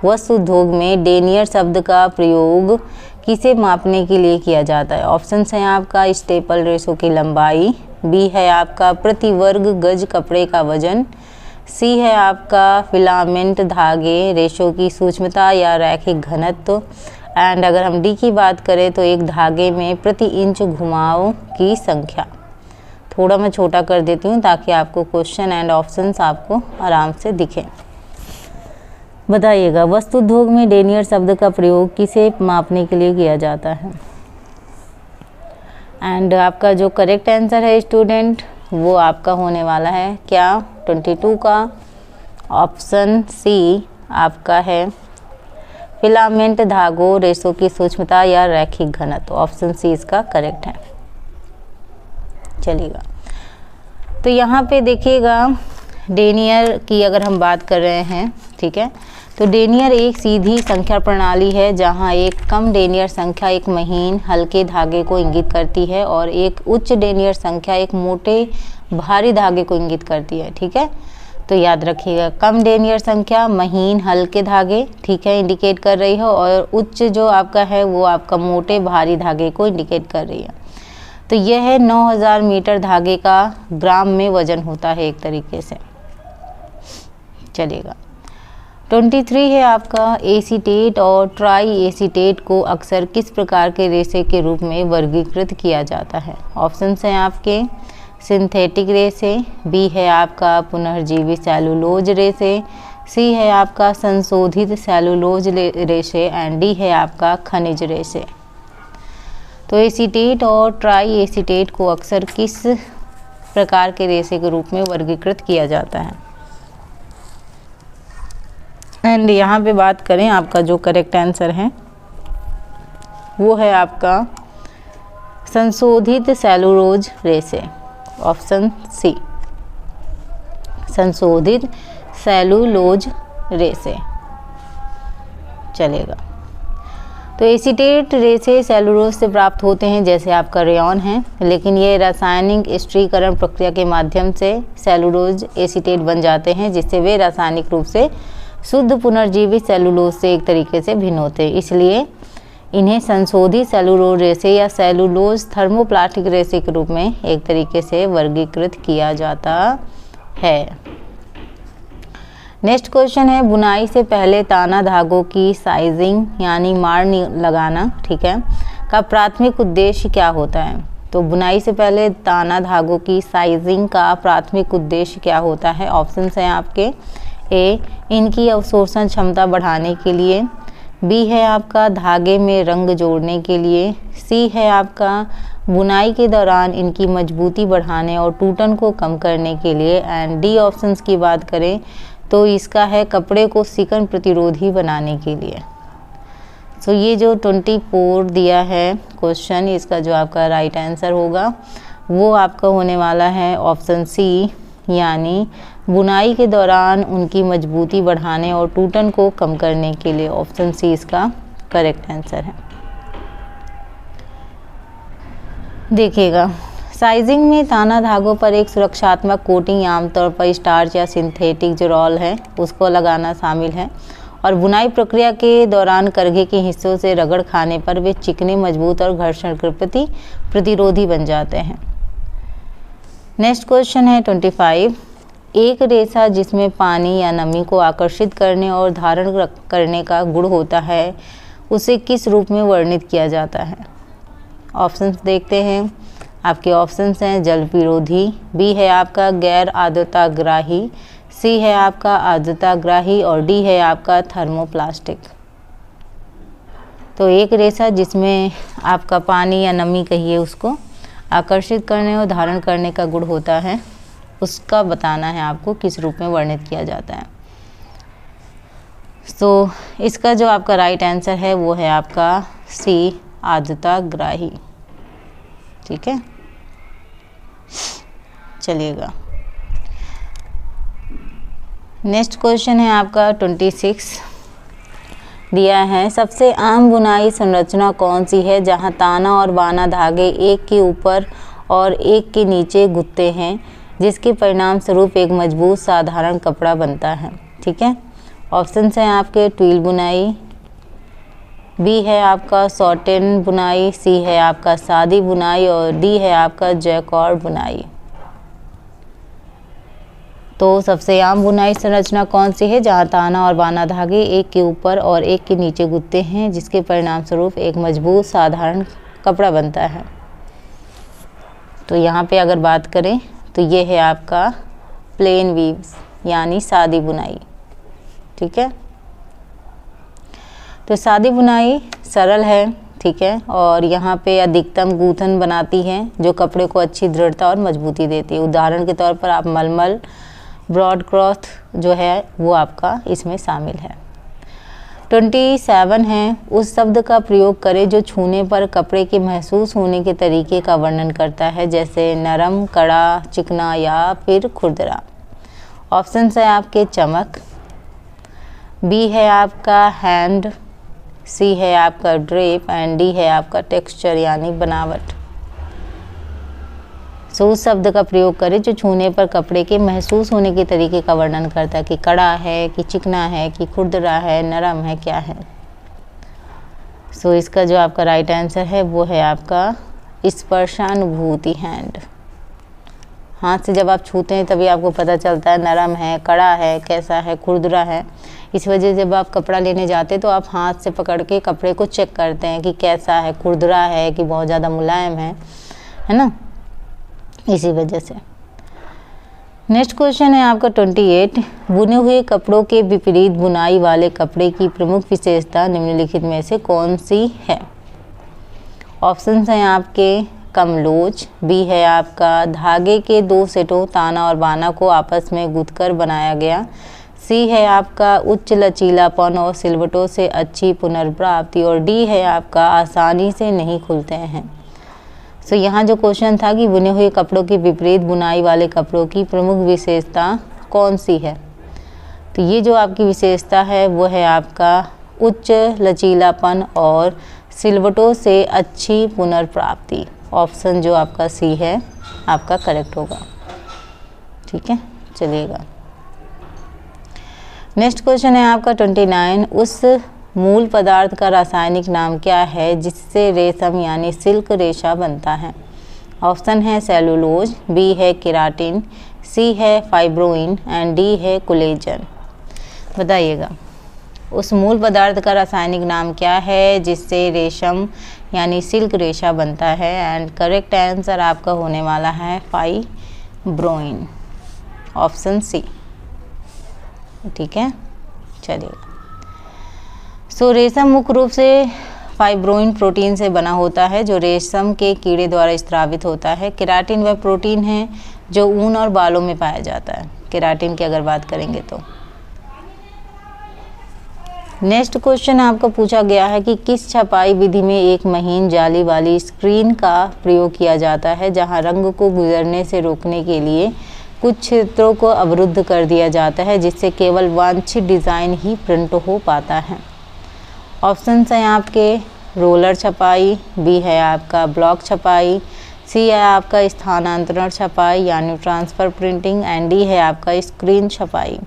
वस्तु उद्योग में डेनियर शब्द का प्रयोग किसे मापने के लिए किया जाता है। ऑप्शंस हैं आपका स्टेपल रेशो की लंबाई, बी है आपका प्रति वर्ग गज कपड़े का वजन, सी है आपका फिलामेंट धागे रेशो की सूक्ष्मता या रैखिक घनत्व, एंड अगर हम डी की बात करें तो एक धागे में प्रति इंच घुमाव की संख्या। थोड़ा मैं छोटा कर देती हूँ ताकि आपको क्वेश्चन एंड ऑप्शंस आपको आराम से दिखें। बताइएगा वस्तु उद्योग में डेनियर शब्द का प्रयोग किसे मापने के लिए किया जाता है। एंड आपका जो करेक्ट आंसर है स्टूडेंट वो आपका होने वाला है क्या 22 का ऑप्शन सी आपका है फिलामेंट धागों रेशों की सूक्ष्मता या रैखिक घनत्व। ऑप्शन सी इसका करेक्ट है। चलिएगा तो यहाँ पे देखिएगा डेनियर की अगर हम बात कर रहे हैं, ठीक है, तो डेनियर एक सीधी संख्या प्रणाली है जहाँ एक कम डेनियर संख्या एक महीन हल्के धागे को इंगित करती है और एक उच्च डेनियर संख्या एक मोटे भारी धागे को इंगित करती है। ठीक है, तो याद रखिएगा कम डेनियर संख्या महीन हल्के धागे, ठीक है, इंडिकेट कर रही है और उच्च जो आपका है वो आपका मोटे भारी धागे को इंडिकेट कर रही है। तो यह है 9000 मीटर धागे का ग्राम में वजन होता है एक तरीके से। चलिएगा 23 है आपका एसीटेट और ट्राई एसीटेट को अक्सर किस प्रकार के रेशे के रूप में वर्गीकृत किया जाता है। ऑप्शंस हैं आपके सिंथेटिक रेशे, बी है आपका पुनर्जीवी सेलुलोज रेशे, सी है आपका संशोधित सेलुलोज रेशे एंड डी है आपका खनिज रेशे। तो एसीटेट और ट्राई एसीटेट को अक्सर किस प्रकार के रेशे के रूप में वर्गीकृत किया जाता है। एंड यहाँ पे बात करें आपका जो करेक्ट आंसर है वो है आपका संशोधित सेलुलोज रेशे। ऑप्शन सी संशोधित सेलुलोज रेशे। चलेगा तो एसीटेट रेशे सेलुलोज से प्राप्त होते हैं जैसे आपका रेयॉन है, लेकिन ये रासायनिक स्त्रीकरण प्रक्रिया के माध्यम से सेलुलोज एसीटेट बन जाते हैं जिससे वे रासायनिक रूप से शुद्ध पुनर्जीवी सेलुलोज से एक तरीके से भिन्न होते हैं। इसलिए इन्हें संशोधित सेलुलोज रेशे या सेलुलोज थर्मोप्लास्टिक रेशे के रूप में एक तरीके से वर्गीकृत किया जाता है। नेक्स्ट क्वेश्चन है बुनाई से पहले ताना धागों की साइजिंग यानी मार लगाना, ठीक है, का प्राथमिक उद्देश्य क्या होता है। तो बुनाई से पहले ताना धागों की साइजिंग का प्राथमिक उद्देश्य क्या होता है। ऑप्शंस हैं आपके ए इनकी अवशोषण क्षमता बढ़ाने के लिए, बी है आपका धागे में रंग जोड़ने के लिए, सी है आपका बुनाई के दौरान इनकी मजबूती बढ़ाने और टूटन को कम करने के लिए, एंड डी ऑप्शंस की बात करें तो इसका है कपड़े को सिकन प्रतिरोधी बनाने के लिए। तो ये जो 24 दिया है क्वेश्चन, इसका जो आपका राइट आंसर होगा वो आपका होने वाला है ऑप्शन सी, यानी बुनाई के दौरान उनकी मजबूती बढ़ाने और टूटन को कम करने के लिए। ऑप्शन सी इसका करेक्ट आंसर है। देखिएगा साइजिंग में ताना धागों पर एक सुरक्षात्मक कोटिंग आमतौर पर स्टार्च या सिंथेटिक जो रॉल है उसको लगाना शामिल है और बुनाई प्रक्रिया के दौरान करघे के हिस्सों से रगड़ खाने पर वे चिकने मजबूत और घर्षण के प्रति प्रतिरोधी बन जाते हैं। नेक्स्ट क्वेश्चन है 25 एक रेशा जिसमें पानी या नमी को आकर्षित करने और धारण करने का गुण होता है उसे किस रूप में वर्णित किया जाता है। ऑप्शंस देखते हैं। आपके ऑप्शंस हैं जल विरोधी, बी है आपका गैर आर्द्रताग्राही, सी है आपका आर्द्रताग्राही और डी है आपका थर्मोप्लास्टिक। तो एक रेशा जिसमें आपका पानी या नमी कहिए उसको आकर्षित करने और धारण करने का गुण होता है उसका बताना है आपको किस रूप में वर्णित किया जाता है। तो इसका जो आपका राइट आंसर है वो है आपका सी आर्द्रताग्राही। ठीक है, चलिएगा नेक्स्ट क्वेश्चन है आपका 26 दिया है, सबसे आम बुनाई संरचना कौन सी है जहां ताना और बाना धागे एक के ऊपर और एक के नीचे गुथते हैं, जिसके परिणाम स्वरूप एक मजबूत साधारण कपड़ा बनता है। ठीक है, ऑप्शंस हैं आपके ट्विल बुनाई, बी है आपका सॉटेन बुनाई, सी है आपका सादी बुनाई और डी है आपका जैकॉर्ड बुनाई। तो सबसे आम बुनाई संरचना कौन सी है जहां ताना और बाना धागे एक के ऊपर और एक के नीचे गुथते हैं, जिसके परिणाम स्वरूप एक मजबूत साधारण कपड़ा बनता है। तो यहाँ पे अगर बात करें तो ये है आपका प्लेन वीव्स यानी सादी बुनाई। ठीक है, तो सादी बुनाई सरल है। ठीक है, और यहाँ पे अधिकतम गूंथन बनाती है जो कपड़े को अच्छी दृढ़ता और मजबूती देती है। उदाहरण के तौर पर आप मलमल ब्रॉड क्लॉथ जो है वो आपका इसमें शामिल है। 27 है, उस शब्द का प्रयोग करें जो छूने पर कपड़े के महसूस होने के तरीके का वर्णन करता है, जैसे नरम, कड़ा, चिकना या फिर खुरदरा। ऑप्शन है आपके चमक, बी है आपका हैंड, सी है आपका ड्रेप एंड डी है आपका टेक्सचर यानी बनावट। सो उस शब्द का प्रयोग करें जो छूने पर कपड़े के महसूस होने के तरीके का वर्णन करता है कि कड़ा है कि चिकना है कि खुरदरा है, नरम है, क्या है। सो इसका जो आपका राइट आंसर है वो है आपका स्पर्शानुभूति, हैंड। हाथ से जब आप छूते हैं तभी आपको पता चलता है नरम है, कड़ा है, कैसा है, खुरदरा है। इस वजह से जब आप कपड़ा लेने जाते हैं तो आप हाथ से पकड़ के कपड़े को चेक करते हैं कि कैसा है, खुरदरा है कि बहुत ज़्यादा मुलायम है ना, इसी वजह से। नेक्स्ट क्वेश्चन है आपका 28, बुने हुए कपड़ों के विपरीत बुनाई वाले कपड़े की प्रमुख विशेषता निम्नलिखित में से कौन सी है। ऑप्शंस हैं आपके कमलोच, बी है आपका धागे के 2 सेटों ताना और बाना को आपस में गूंथकर बनाया गया, सी है आपका उच्च लचीलापन और सिलवटों से अच्छी पुनर्प्राप्ति और डी है आपका आसानी से नहीं खुलते हैं। सो यहाँ जो क्वेश्चन था कि बुने हुए कपड़ों के विपरीत बुनाई वाले कपड़ों की प्रमुख विशेषता कौन सी है, तो ये जो आपकी विशेषता है वो है आपका उच्च लचीलापन और सिलवटों से अच्छी पुनर्प्राप्ति। ऑप्शन जो आपका सी है आपका करेक्ट होगा। ठीक है, चलिएगा। नेक्स्ट क्वेश्चन है आपका 29, उस मूल पदार्थ का रासायनिक नाम क्या है जिससे रेशम यानी सिल्क रेशा बनता है। ऑप्शन है सेलुलोज, बी है केराटिन, सी है फाइब्रोइन एंड डी है कोलेजन। बताइएगा उस मूल पदार्थ का रासायनिक नाम क्या है जिससे रेशम यानी सिल्क रेशा बनता है। एंड करेक्ट आंसर आपका होने वाला है फाइब्रोइन, ऑप्शन सी। ठीक है, चलिए। सो रेशम मुख्य रूप से फाइब्रोइन प्रोटीन से बना होता है जो रेशम के कीड़े द्वारा स्रावित होता है। केराटिन वह प्रोटीन है जो ऊन और बालों में पाया जाता है, केराटिन की अगर बात करेंगे तो। नेक्स्ट क्वेश्चन आपको पूछा गया है कि किस छपाई विधि में एक महीन जाली वाली स्क्रीन का प्रयोग किया जाता है जहां रंग को गुजरने से रोकने के लिए कुछ क्षेत्रों को अवरुद्ध कर दिया जाता है जिससे केवल वांछित डिज़ाइन ही प्रिंट हो पाता है। ऑप्शंस हैं आपके रोलर छपाई, बी है आपका ब्लॉक छपाई, सी है आपका स्थानांतरण छपाई यानी ट्रांसफ़र प्रिंटिंग एंड डी है आपका स्क्रीन छपाई।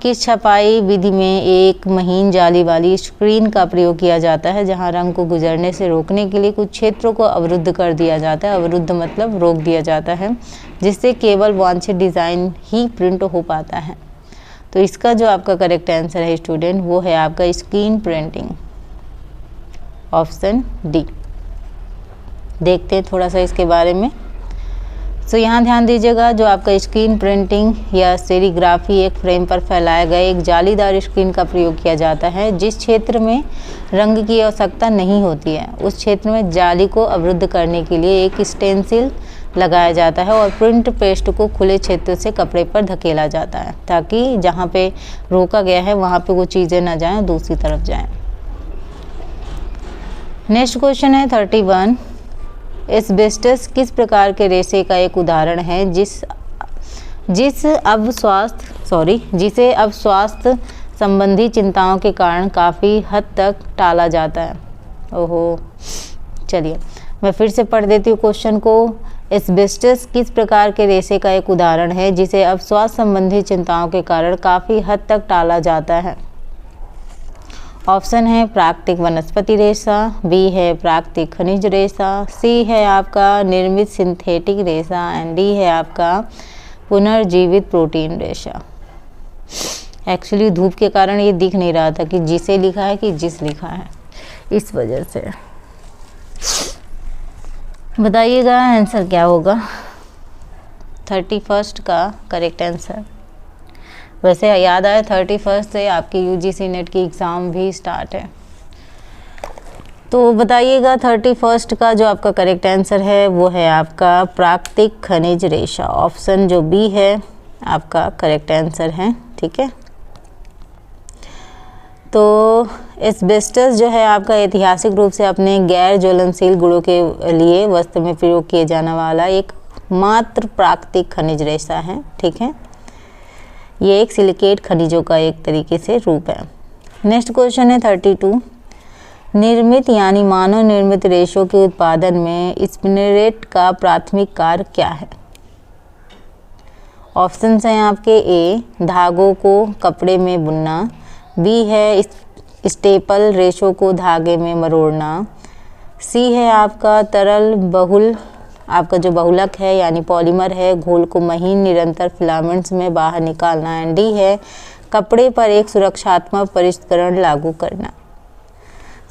किस छपाई विधि में एक महीन जाली वाली स्क्रीन का प्रयोग किया जाता है जहां रंग को गुजरने से रोकने के लिए कुछ क्षेत्रों को अवरुद्ध कर दिया जाता है। अवरुद्ध मतलब रोक दिया जाता है जिससे केवल वांछित डिज़ाइन ही प्रिंट हो पाता है। तो इसका जो आपका करेक्ट आंसर है स्टूडेंट वो है आपका स्क्रीन प्रिंटिंग, ऑप्शन डी। देखते हैं थोड़ा सा इसके बारे में। यहाँ ध्यान दीजिएगा, जो आपका स्क्रीन प्रिंटिंग या सेरीग्राफी एक फ्रेम पर फैलाए गए एक जालीदार स्क्रीन का प्रयोग किया जाता है। जिस क्षेत्र में रंग की आवश्यकता नहीं होती है उस क्षेत्र में जाली को अवरुद्ध करने के लिए एक स्टेंसिल लगाया जाता है और प्रिंट पेस्ट को खुले क्षेत्र से कपड़े पर धकेला जाता है ताकि जहाँ पे रोका गया है वहाँ पे वो चीज़ें ना जाएं, दूसरी तरफ जाएं। नेक्स्ट क्वेश्चन है 31। एस्बेस्टस किस प्रकार के रेशे का एक उदाहरण है जिस जिसे अब स्वास्थ्य संबंधी चिंताओं के कारण काफ़ी हद तक टाला जाता है। ओहो, चलिए मैं फिर से पढ़ देती हूँ क्वेश्चन को। एस्बेस्टस किस प्रकार के रेशे का एक उदाहरण है जिसे अब स्वास्थ्य संबंधी चिंताओं के कारण काफ़ी हद तक टाला जाता है? ऑप्शन है प्राकृतिक वनस्पति रेशा, बी है प्राकृतिक खनिज रेशा, सी है आपका निर्मित सिंथेटिक रेशा एंड डी है आपका पुनर्जीवित प्रोटीन रेशा। एक्चुअली धूप के कारण ये दिख नहीं रहा था कि जिसे लिखा है कि जिस लिखा है, इस वजह से। बताइएगा आंसर क्या होगा 31 का करेक्ट आंसर। वैसे याद आया 31 से आपकी यूजीसी नेट की एग्ज़ाम भी स्टार्ट है, तो बताइएगा 31 का जो आपका करेक्ट आंसर है वो है आपका प्राकृतिक खनिज रेशा। ऑप्शन जो बी है आपका करेक्ट आंसर है। ठीक है, तो एस्बेस्टस जो है आपका ऐतिहासिक रूप से अपने गैर ज्वलनशील गुणों के लिए वस्तु में प्रयोग किए जाने वाला एक मात्र प्राकृतिक खनिज रेशा है। ठीक है, ये एक सिलिकेट खनिजों का एक तरीके से रूप है। नेक्स्ट क्वेश्चन है 32। निर्मित यानी मानव निर्मित रेशों के उत्पादन में स्पिनरेट का प्राथमिक कार्य क्या है? ऑप्शंस हैं आपके ए धागों को कपड़े में बुनना, बी है स्टेपल रेशों को धागे में मरोड़ना, सी है आपका तरल बहुल आपका जो बहुलक है यानी पॉलीमर है घोल को महीन निरंतर फिलामेंट्स में बाहर निकालना, एंड डी है कपड़े पर एक सुरक्षात्मक परिष्करण लागू करना।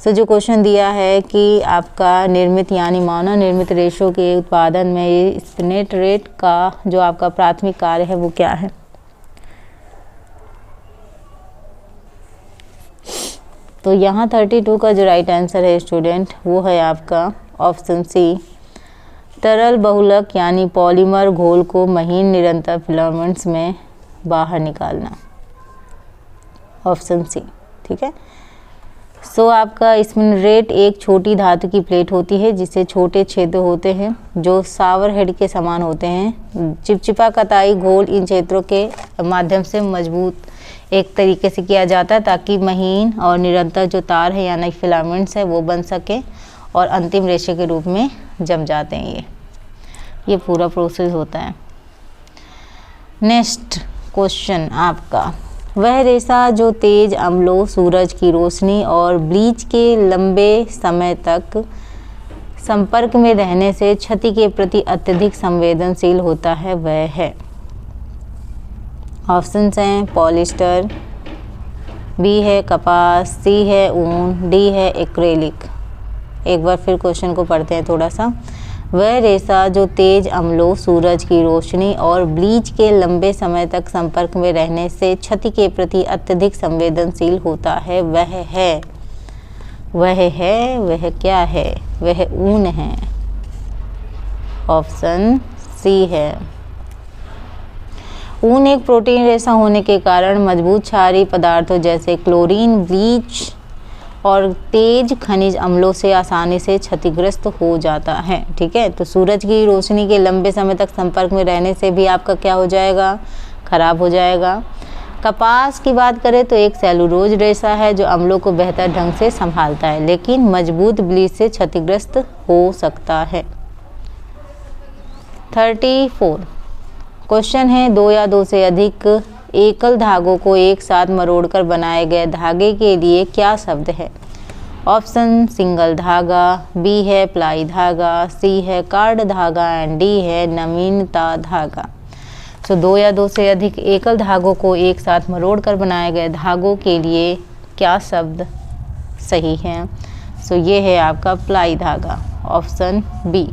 सो जो क्वेश्चन दिया है कि आपका निर्मित यानी मानव निर्मित रेशों के उत्पादन में ये स्पिनरेट का जो आपका प्राथमिक कार्य है वो क्या है? तो यहाँ 32 का जो राइट आंसर है स्टूडेंट वो है आपका ऑप्शन सी तरल बहुलक यानी पॉलीमर घोल को महीन निरंतर फिलामेंट्स में बाहर निकालना। Option C. ठीक है, सो आपका स्पिनरेट एक छोटी धातु की प्लेट होती है जिसे छोटे छेद होते हैं जो सावर हेड के समान होते हैं। चिपचिपा कताई घोल इन क्षेत्रों के माध्यम से मजबूत एक तरीके से किया जाता है ताकि महीन और निरंतर जो तार है यानी फिलामेंट्स है वो बन सके और अंतिम रेशे के रूप में जम जाते हैं। ये पूरा प्रोसेस होता है। नेक्स्ट क्वेश्चन आपका, वह रेशा जो तेज अम्लों, सूरज की रोशनी और ब्लीच के लंबे समय तक संपर्क में रहने से क्षति के प्रति अत्यधिक संवेदनशील होता है वह है? ऑप्शंस हैं पॉलिस्टर, बी है कपास, सी है ऊन, डी है एक्रेलिक। एक बार फिर क्वेश्चन को पढ़ते हैं थोड़ा सा। वह रेशा जो तेज अम्लों, सूरज की रोशनी और ब्लीच के लंबे समय तक संपर्क में रहने से क्षति के प्रति अत्यधिक संवेदनशील होता है वह है? वह क्या है? वह ऊन है। ऑप्शन सी है। ऊन एक प्रोटीन रेशा होने के कारण मजबूत क्षारीय पदार्थों जैसे क्लोरीन, ब्लीच और तेज खनिज अम्लों से आसानी से क्षतिग्रस्त हो जाता है। ठीक है, तो सूरज की रोशनी के लंबे समय तक संपर्क में रहने से भी आपका क्या हो जाएगा? खराब हो जाएगा। कपास की बात करें तो एक सेलुलोज रेशा है जो अम्लों को बेहतर ढंग से संभालता है लेकिन मजबूत ब्लीच से क्षतिग्रस्त हो सकता है। 34 क्वेश्चन है, दो या दो से अधिक एकल धागों को एक साथ मरोड़कर बनाए गए धागे के लिए क्या शब्द है? ऑप्शन सिंगल धागा, बी है प्लाई धागा, सी है कार्ड धागा एंड डी है नवीनता धागा। तो दो या दो से अधिक एकल धागों को एक साथ मरोड़कर बनाए गए धागों के लिए क्या शब्द सही है? सो ये है आपका प्लाई धागा, ऑप्शन बी।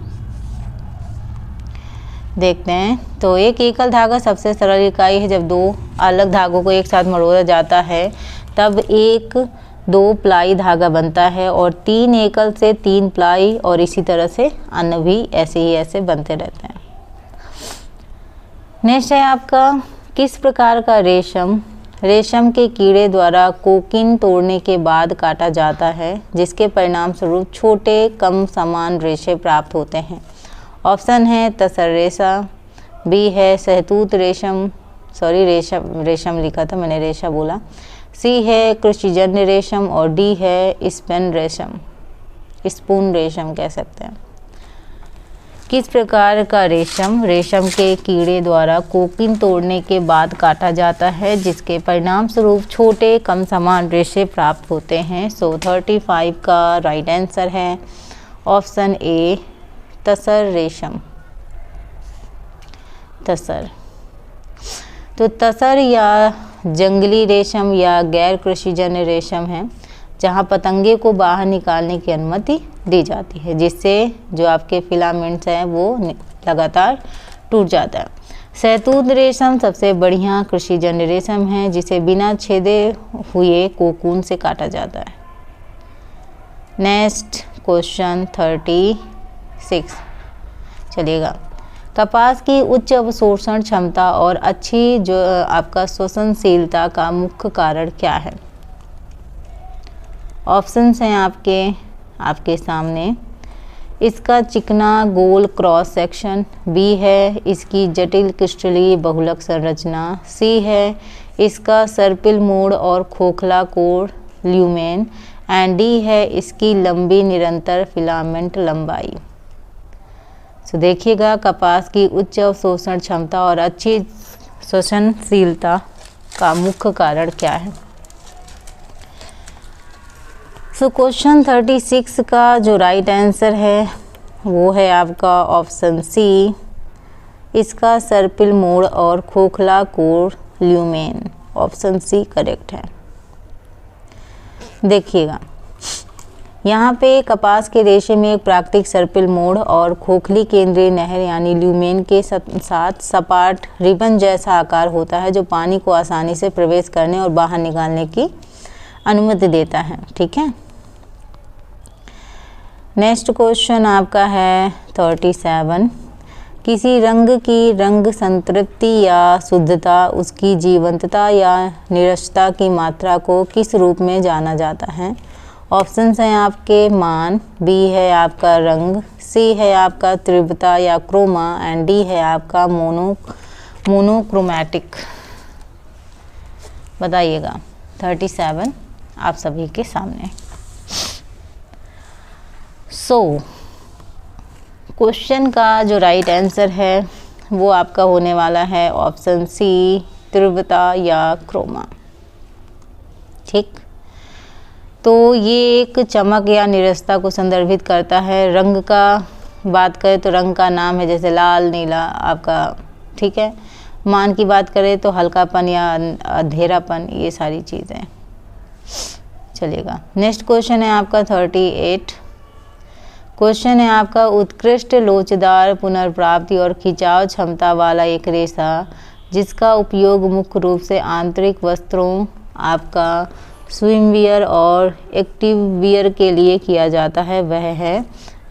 देखते हैं, तो एक एकल धागा सबसे सरल इकाई है। जब दो अलग धागों को एक साथ मरोड़ा जाता है तब एक दो प्लाई धागा बनता है और तीन एकल से तीन प्लाई और इसी तरह से अन्य भी ऐसे ही ऐसे बनते रहते हैं। नेक्स्ट है आपका, किस प्रकार का रेशम के कीड़े द्वारा कोकीन तोड़ने के बाद काटा जाता है जिसके परिणाम स्वरूप छोटे कम समान रेशे प्राप्त होते हैं? ऑप्शन है तसर रेशा, बी है सहतूत रेशम, सॉरी रेशम लिखा था मैंने, रेशा बोला। सी है कृषिजन्य रेशम और डी है स्पेन रेशम, स्पून रेशम कह सकते हैं। किस प्रकार का रेशम रेशम के कीड़े द्वारा कोकीन तोड़ने के बाद काटा जाता है, जिसके परिणाम स्वरूप छोटे कम समान रेशे प्राप्त होते हैं। सो 35 का राइट आंसर है ऑप्शन ए तसर रेशम, तसर। तो तसर या जंगली रेशम या गैर कृषिजन्य रेशम है जहाँ पतंगे को बाहर निकालने की अनुमति दी जाती है, जिससे जो आपके फिलामेंट्स हैं वो लगातार टूट जाता है। सहतूत रेशम सबसे बढ़िया कृषिजन्य रेशम है जिसे बिना छेदे हुए कोकून से काटा जाता है। नेक्स्ट क्वेश्चन 36 चलिएगा। कपास की उच्च अवशोषण क्षमता और अच्छी जो आपका श्वसनशीलता का मुख्य कारण क्या है? ऑप्शंस हैं आपके सामने। इसका चिकना गोल क्रॉस सेक्शन, बी है इसकी जटिल क्रिस्टलीय बहुलक संरचना, सी है इसका सर्पिल मोड़ और खोखला कोर ल्यूमेन एंड डी है इसकी लंबी निरंतर फिलामेंट लंबाई। तो देखिएगा कपास की उच्च अवशोषण क्षमता और अच्छी श्वसनशीलता का मुख्य कारण क्या है? सो क्वेश्चन 36 का जो राइट आंसर है वो है आपका ऑप्शन सी, इसका सर्पिल मोड़ और खोखला core lumen. Option C correct है। देखिएगा यहाँ पे कपास के रेशे में एक प्राकृतिक सर्पिल मोड़ और खोखली केंद्रीय नहर यानी ल्यूमेन के साथ सपाट रिबन जैसा आकार होता है जो पानी को आसानी से प्रवेश करने और बाहर निकालने की अनुमति देता है। ठीक है। नेक्स्ट क्वेश्चन आपका है 37। किसी रंग की रंग संतृप्ति या शुद्धता, उसकी जीवंतता या निरक्षता की मात्रा को किस रूप में जाना जाता है? ऑप्शंस हैं आपके मान, बी है आपका रंग, सी है आपका तीव्रता या क्रोमा एंड डी है आपका मोनोक्रोमैटिक। बताइएगा 37 आप सभी के सामने। सो क्वेश्चन का जो राइट आंसर है वो आपका होने वाला है ऑप्शन सी तीव्रता या क्रोमा। ठीक। तो ये एक चमक या निरसता को संदर्भित करता है। रंग का बात करें तो रंग का नाम है जैसे लाल नीला आपका। ठीक है। मान की बात करें तो हल्कापन या अंधेरापन, ये सारी चीज़ें चलेगा। नेक्स्ट क्वेश्चन है आपका 38। क्वेश्चन है आपका उत्कृष्ट लोचदार पुनर्प्राप्ति और खिंचाव क्षमता वाला एक रेशा जिसका उपयोग मुख्य रूप से आंतरिक वस्त्रों आपका स्विमवियर और एक्टिव वियर के लिए किया जाता है, वह है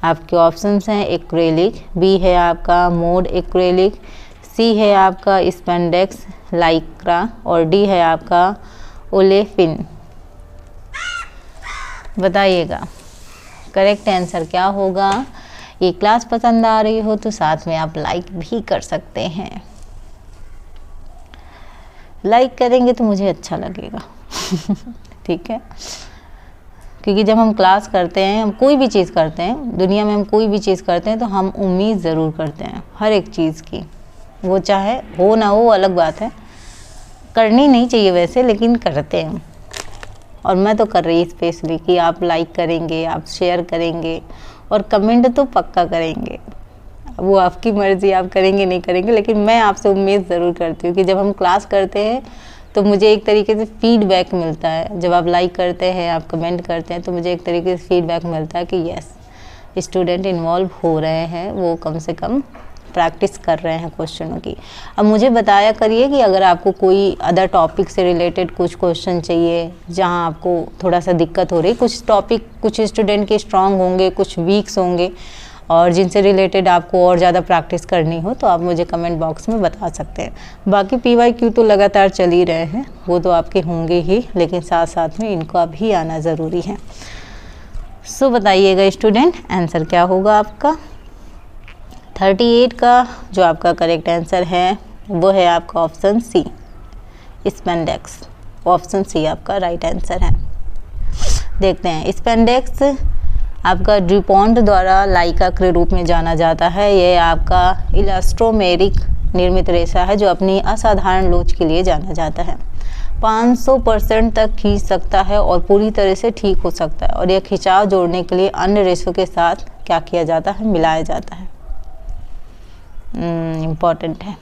आपके ऑप्शंस हैं एक्रेलिक, बी है आपका मोड एक्रेलिक, सी है आपका स्पेंडेक्स लाइक्रा और डी है आपका ओलेफिन। बताइएगा करेक्ट आंसर क्या होगा। ये क्लास पसंद आ रही हो तो साथ में आप लाइक भी कर सकते हैं। लाइक करेंगे तो मुझे अच्छा लगेगा। ठीक है। क्योंकि जब हम क्लास करते हैं, हम कोई भी चीज़ करते हैं दुनिया में, हम कोई भी चीज़ करते हैं तो हम उम्मीद ज़रूर करते हैं हर एक चीज़ की, वो चाहे हो ना हो अलग बात है, करनी नहीं चाहिए वैसे, लेकिन करते हैं। और मैं तो कर रही स्पेशली कि आप लाइक करेंगे, आप शेयर करेंगे और कमेंट तो पक्का करेंगे। वो आपकी मर्ज़ी, आप करेंगे नहीं करेंगे, लेकिन मैं आपसे उम्मीद ज़रूर करती हूँ कि जब हम क्लास करते हैं तो मुझे एक तरीके से फीडबैक मिलता है। जब आप लाइक करते हैं, आप कमेंट करते हैं तो मुझे एक तरीके से फीडबैक मिलता है कि यस स्टूडेंट इन्वॉल्व हो रहे हैं, वो कम से कम प्रैक्टिस कर रहे हैं क्वेश्चनों की। अब मुझे बताया करिए कि अगर आपको कोई अदर टॉपिक से रिलेटेड कुछ क्वेश्चन चाहिए जहां आपको थोड़ा सा दिक्कत हो रही, कुछ टॉपिक कुछ स्टूडेंट के स्ट्रांग होंगे, कुछ वीक्स होंगे और जिनसे रिलेटेड आपको और ज़्यादा प्रैक्टिस करनी हो तो आप मुझे कमेंट बॉक्स में बता सकते हैं। बाकी PYQ तो लगातार चल ही रहे हैं, वो तो आपके होंगे ही, लेकिन साथ साथ में इनका भी आना ज़रूरी है। सो बताइएगा स्टूडेंट आंसर क्या होगा आपका। 38 का जो आपका करेक्ट आंसर है वो है आपका option C, spandex. Option C आपका राइट आंसर है। देखते हैं, स्पेंडेक्स आपका ड्यूपॉन्ट द्वारा लाइका के रूप में जाना जाता है। यह आपका इलास्टोमेरिक निर्मित रेशा है जो अपनी असाधारण लोच के लिए जाना जाता है। 500% तक खींच सकता है और पूरी तरह से ठीक हो सकता है, और यह खिंचाव जोड़ने के लिए अन्य रेशों के साथ क्या किया जाता है, मिलाया जाता है। इम्पॉर्टेंट है।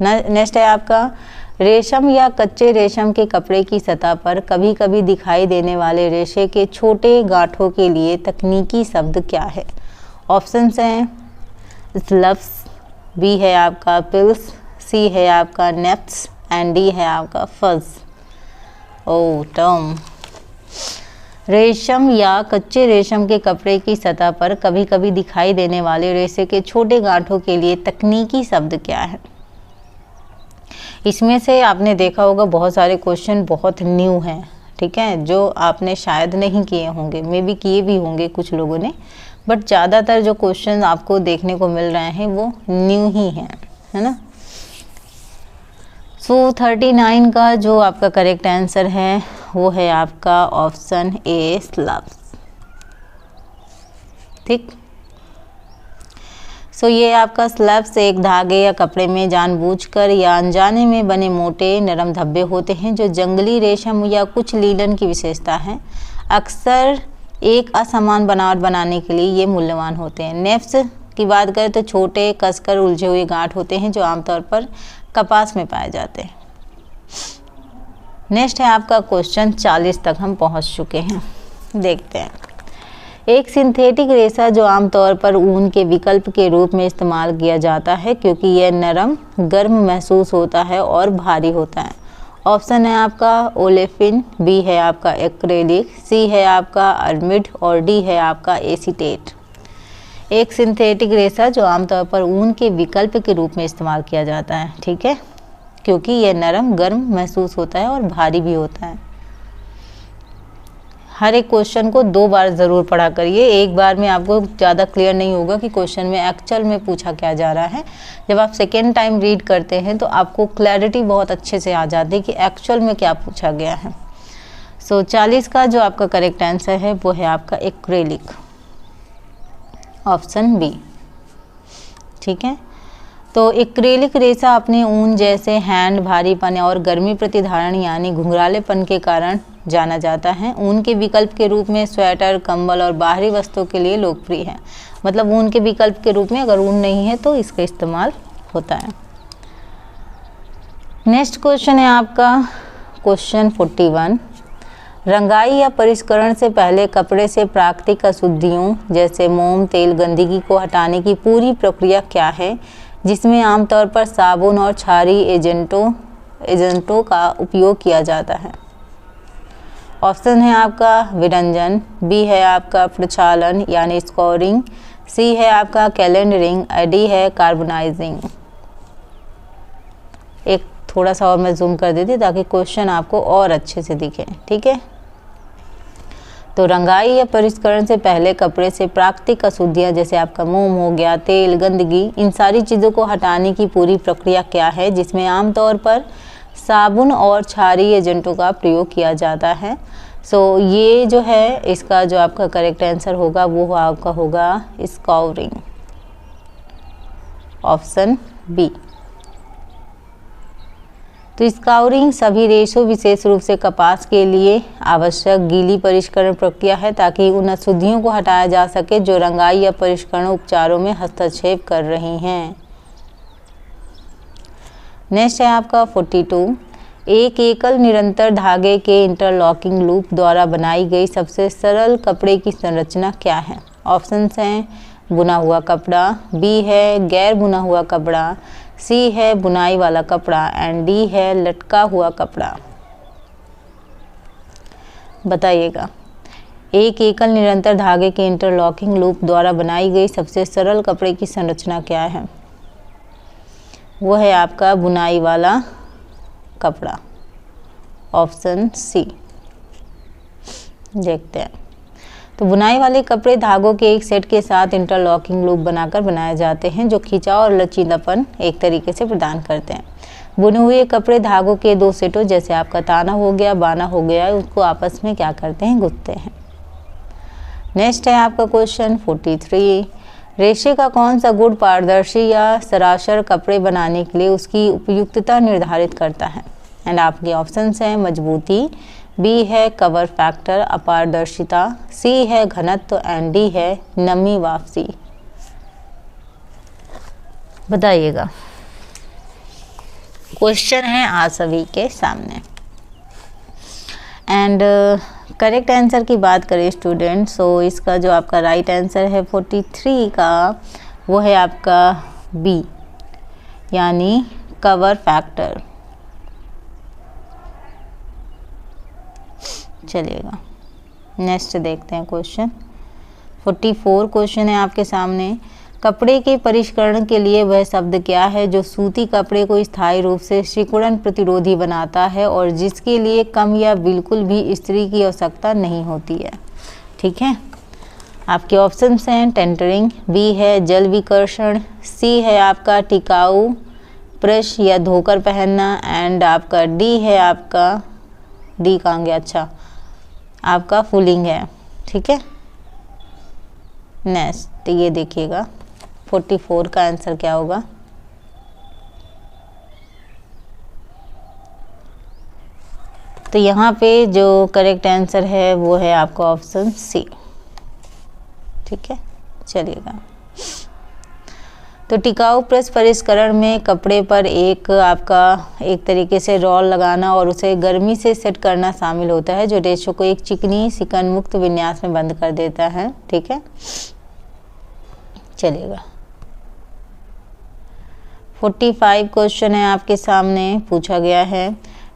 नेक्स्ट है आपका, रेशम या कच्चे रेशम के कपड़े की सतह पर कभी कभी दिखाई देने वाले रेशे के छोटे गांठों के लिए तकनीकी शब्द क्या है? ऑप्शंस हैं स्लब्स, बी है आपका पिल्स, सी है आपका नेप्स एंड डी है आपका फज। ओ टर्म, रेशम या कच्चे रेशम के कपड़े की सतह पर कभी कभी दिखाई देने वाले रेशे के छोटे गांठों के लिए तकनीकी शब्द क्या है? इसमें से आपने देखा होगा बहुत सारे क्वेश्चन बहुत न्यू हैं, ठीक है, जो आपने शायद नहीं किए होंगे, मे बी किए भी होंगे कुछ लोगों ने, बट ज़्यादातर जो क्वेश्चन आपको देखने को मिल रहे हैं वो न्यू ही हैं, है ना। सो 39 का जो आपका करेक्ट आंसर है वो है आपका ऑप्शन ए, स्लब्स। ठीक। सो ये आपका स्लब्स एक धागे या कपड़े में जानबूझकर या अनजाने में बने मोटे नरम धब्बे होते हैं जो जंगली रेशम या कुछ लीलन की विशेषता है। अक्सर एक असमान बनावट बनाने के लिए ये मूल्यवान होते हैं। नेफ्स की बात करें तो छोटे कसकर उलझे हुए गांठ होते हैं जो आमतौर पर कपास में पाए जाते हैं। नेक्स्ट है आपका क्वेश्चन 40 तक हम पहुंच चुके हैं। देखते हैं, एक सिंथेटिक रेशा जो आमतौर पर ऊन के विकल्प के रूप में इस्तेमाल किया जाता है क्योंकि यह नरम, गर्म महसूस होता है और भारी होता है। ऑप्शन है आपका ओलेफिन, बी है आपका एक्रेलिक, सी है आपका अर्मिड और डी है आपका एसीटेट। एक सिंथेटिक रेशा जो आमतौर पर ऊन के विकल्प के रूप में इस्तेमाल किया जाता है, ठीक है, क्योंकि यह नरम, गर्म महसूस होता है और भारी भी होता है। हर एक क्वेश्चन को 2 बार ज़रूर पढ़ा करिए, एक बार में आपको ज़्यादा क्लियर नहीं होगा कि क्वेश्चन में एक्चुअल में पूछा क्या जा रहा है। जब आप सेकेंड टाइम रीड करते हैं तो आपको क्लैरिटी बहुत अच्छे से आ जाती है कि एक्चुअल में क्या पूछा गया है। सो 40 का जो आपका करेक्ट आंसर है वो है आपका एक्रेलिक, ऑप्शन बी। ठीक है, तो एक्रेलिक रेशा अपने ऊन जैसे हैंड, भारीपन और गर्मी प्रतिधारण यानी घुंघरालेपन के कारण जाना जाता है। ऊन के विकल्प के रूप में स्वेटर, कंबल और बाहरी वस्त्रों के लिए लोकप्रिय है। मतलब ऊन के विकल्प के रूप में अगर ऊन नहीं है तो इसका इस्तेमाल होता है। नेक्स्ट क्वेश्चन है आपका क्वेश्चन 41। रंगाई या परिष्करण से पहले कपड़े से प्राकृतिक अशुद्धियों जैसे मोम, तेल, गंदगी को हटाने की पूरी प्रक्रिया क्या है, जिसमें आमतौर पर साबुन और क्षारीय एजेंटों का उपयोग किया जाता है? ऑप्शन है आपका विरंजन, बी है आपका प्रक्षालन यानी स्कोरिंग, सी है आपका कैलेंडरिंग, डी है कार्बोनाइजिंग। एक थोड़ा सा और मैं जूम कर देती ताकि क्वेश्चन आपको और अच्छे से दिखे। ठीक है, तो रंगाई या परिष्करण से पहले कपड़े से प्राकृतिक अशुद्धियाँ जैसे आपका मोम हो गया, तेल, गंदगी, इन सारी चीज़ों को हटाने की पूरी प्रक्रिया क्या है, जिसमें आमतौर पर साबुन और क्षारीय एजेंटों का प्रयोग किया जाता है? सो ये जो है इसका जो आपका करेक्ट आंसर होगा वो आपका होगा स्काउरिंग, ऑप्शन बी। तो स्काउरिंग सभी रेशों, विशेष रूप से कपास के लिए आवश्यक गीली परिष्करण प्रक्रिया है ताकि उन अशुद्धियों को हटाया जा सके जो रंगाई या परिष्करण उपचारों में हस्तक्षेप कर रही हैं। नेक्स्ट है आपका 42। एक एकल निरंतर धागे के इंटरलॉकिंग लूप द्वारा बनाई गई सबसे सरल कपड़े की संरचना क्या है? ऑप्शंस हैं बुना हुआ कपड़ा, बी है गैर बुना हुआ कपड़ा, सी है बुनाई वाला कपड़ा एंड डी है लटका हुआ कपड़ा। बताइएगा, एक एकल निरंतर धागे के इंटरलॉकिंग लूप द्वारा बनाई गई सबसे सरल कपड़े की संरचना क्या है? वो है आपका बुनाई वाला कपड़ा, ऑप्शन सी। देखते हैं, तो बुनाई वाले कपड़े धागों के एक सेट के साथ इंटरलॉकिंग लूप बनाकर बनाए जाते हैं जो खिंचाव और लचीलापन एक तरीके से प्रदान करते हैं। बुने हुए कपड़े धागों के दो सेटों जैसे आपका ताना हो गया, बाना हो गया, उसको आपस में क्या करते हैं, गुथते हैं। नेक्स्ट है आपका क्वेश्चन 43। रेशे का कौन सा गुण पारदर्शी या सरासर कपड़े बनाने के लिए उसकी उपयुक्तता निर्धारित करता है? एंड आपके ऑप्शंस हैं मजबूती, बी है कवर फैक्टर अपारदर्शिता, सी है घनत्व एंड डी है नमी वापसी। बताइएगा। क्वेश्चन है आप सभी के सामने। एंड करेक्ट आंसर की बात करें स्टूडेंट, सो इसका जो आपका राइट आंसर है 43 का वो है आपका बी यानी कवर फैक्टर। चलिएगा नेक्स्ट देखते हैं क्वेश्चन 44। क्वेश्चन है आपके सामने, कपड़े के परिष्करण के लिए वह शब्द क्या है जो सूती कपड़े को स्थायी रूप से सिकुड़न प्रतिरोधी बनाता है और जिसके लिए कम या बिल्कुल भी इस्त्री की आवश्यकता नहीं होती है? ठीक है, आपके ऑप्शंस हैं टेंटरिंग, बी है जल विकर्षण, सी है आपका टिकाऊ प्रेस या धोकर पहनना एंड आपका डी है आपका डी कहाँ गया, अच्छा आपका फुलिंग है। ठीक है, नेक्स्ट ये देखिएगा 44 का आंसर क्या होगा। तो यहाँ पे जो करेक्ट आंसर है वो है आपका ऑप्शन सी। ठीक है, चलिएगा। तो टिकाऊ प्रेस परिष्करण में कपड़े पर एक तरीके से रोल लगाना और उसे गर्मी से सेट करना शामिल होता है जो रेशे को एक चिकनी सिकन मुक्त विन्यास में बंद कर देता है। ठीक है, चलिएगा 45 क्वेश्चन है आपके सामने, पूछा गया है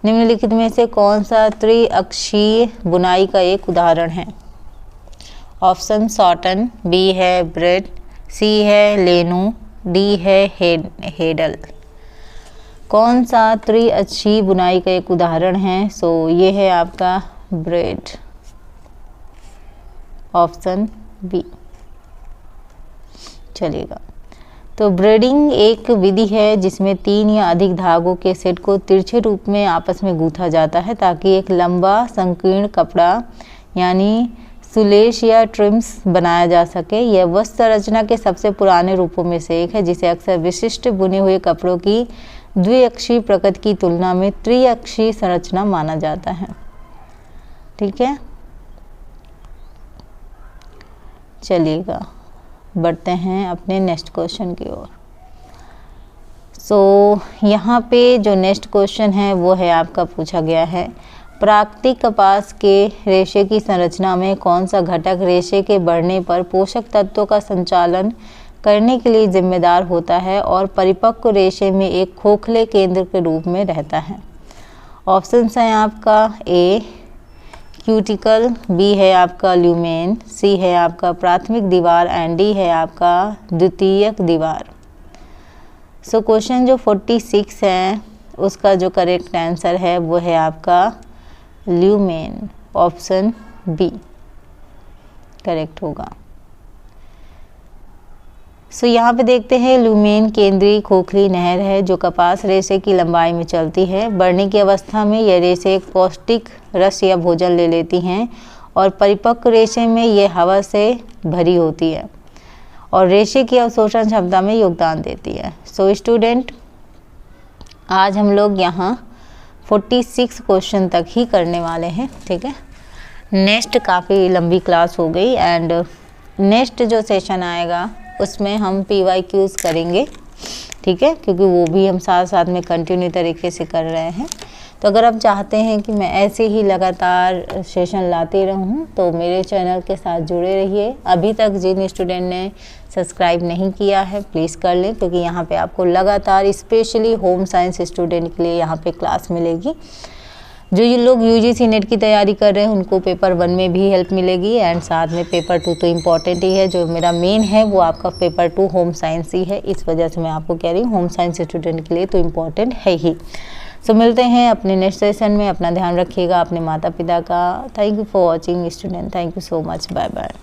निम्नलिखित में से कौन सा त्रिअक्षीय बुनाई का एक उदाहरण है? ऑप्शन सॉटन, बी है ब्रेड, सी है लेनू, डी है हेडल। कौन सा त्रिअक्षीय बुनाई का एक उदाहरण है? सो ये है आपका ब्रेड, ऑप्शन बी। चलिएगा, तो ब्रेडिंग एक विधि है जिसमें 3 या अधिक धागों के सेट को तिरछे रूप में आपस में गूंथा जाता है ताकि एक लंबा संकीर्ण कपड़ा यानी सुलेश या ट्रिम्स बनाया जा सके। यह वस्त्र संरचना के सबसे पुराने रूपों में से एक है जिसे अक्सर विशिष्ट बुने हुए कपड़ों की द्विअक्षीय प्रकृति की तुलना में त्रिअक्षीय संरचना माना जाता है। ठीक है, चलिएगा बढ़ते हैं अपने नेक्स्ट क्वेश्चन की ओर। सो यहाँ पे जो नेक्स्ट क्वेश्चन है वो है आपका पूछा गया है, प्राकृतिक कपास के रेशे की संरचना में कौन सा घटक रेशे के बढ़ने पर पोषक तत्वों का संचालन करने के लिए जिम्मेदार होता है और परिपक्व रेशे में एक खोखले केंद्र के रूप में रहता है? ऑप्शंस हैं आपका ए क्यूटिकल, बी है आपका ल्यूमेन, सी है आपका प्राथमिक दीवार एंड डी है आपका द्वितीयक दीवार। सो क्वेश्चन जो 46 है उसका जो करेक्ट आंसर है वो है आपका ल्यूमेन, ऑप्शन बी करेक्ट होगा। सो यहाँ पे देखते हैं ल्यूमेन केंद्रीय खोखली नहर है जो कपास रेशे की लंबाई में चलती है। बढ़ने की अवस्था में यह रेशे एक पौष्टिक रस या भोजन ले लेती हैं और परिपक्व रेशे में यह हवा से भरी होती है और रेशे की अवशोषण क्षमता में योगदान देती है। सो स्टूडेंट, आज हम लोग यहाँ 46 क्वेश्चन तक ही करने वाले हैं। ठीक है, नेक्स्ट काफ़ी लंबी क्लास हो गई एंड नेक्स्ट जो सेशन आएगा उसमें हम PYQs करेंगे। ठीक है, क्योंकि वो भी हम साथ साथ में कंटिन्यू तरीके से कर रहे हैं। तो अगर आप चाहते हैं कि मैं ऐसे ही लगातार सेशन लाते रहूं तो मेरे चैनल के साथ जुड़े रहिए। अभी तक जिन स्टूडेंट ने सब्सक्राइब नहीं किया है प्लीज़ कर लें, क्योंकि यहाँ पे आपको लगातार स्पेशली होम साइंस स्टूडेंट के लिए यहाँ पे क्लास मिलेगी। जो ये लोग यूजीसी नेट की तैयारी कर रहे हैं उनको पेपर 1 में भी हेल्प मिलेगी एंड साथ में पेपर 2 तो इम्पॉर्टेंट ही है। जो मेरा मेन है वो आपका पेपर 2 होम साइंस ही है, इस वजह से मैं आपको कह रही हूँ होम साइंस स्टूडेंट के लिए तो इम्पॉर्टेंट है ही। सो मिलते हैं अपने नेक्स्ट सेशन में। अपना ध्यान रखिएगा, अपने माता पिता का। Thank you for watching student, thank you so much, bye bye.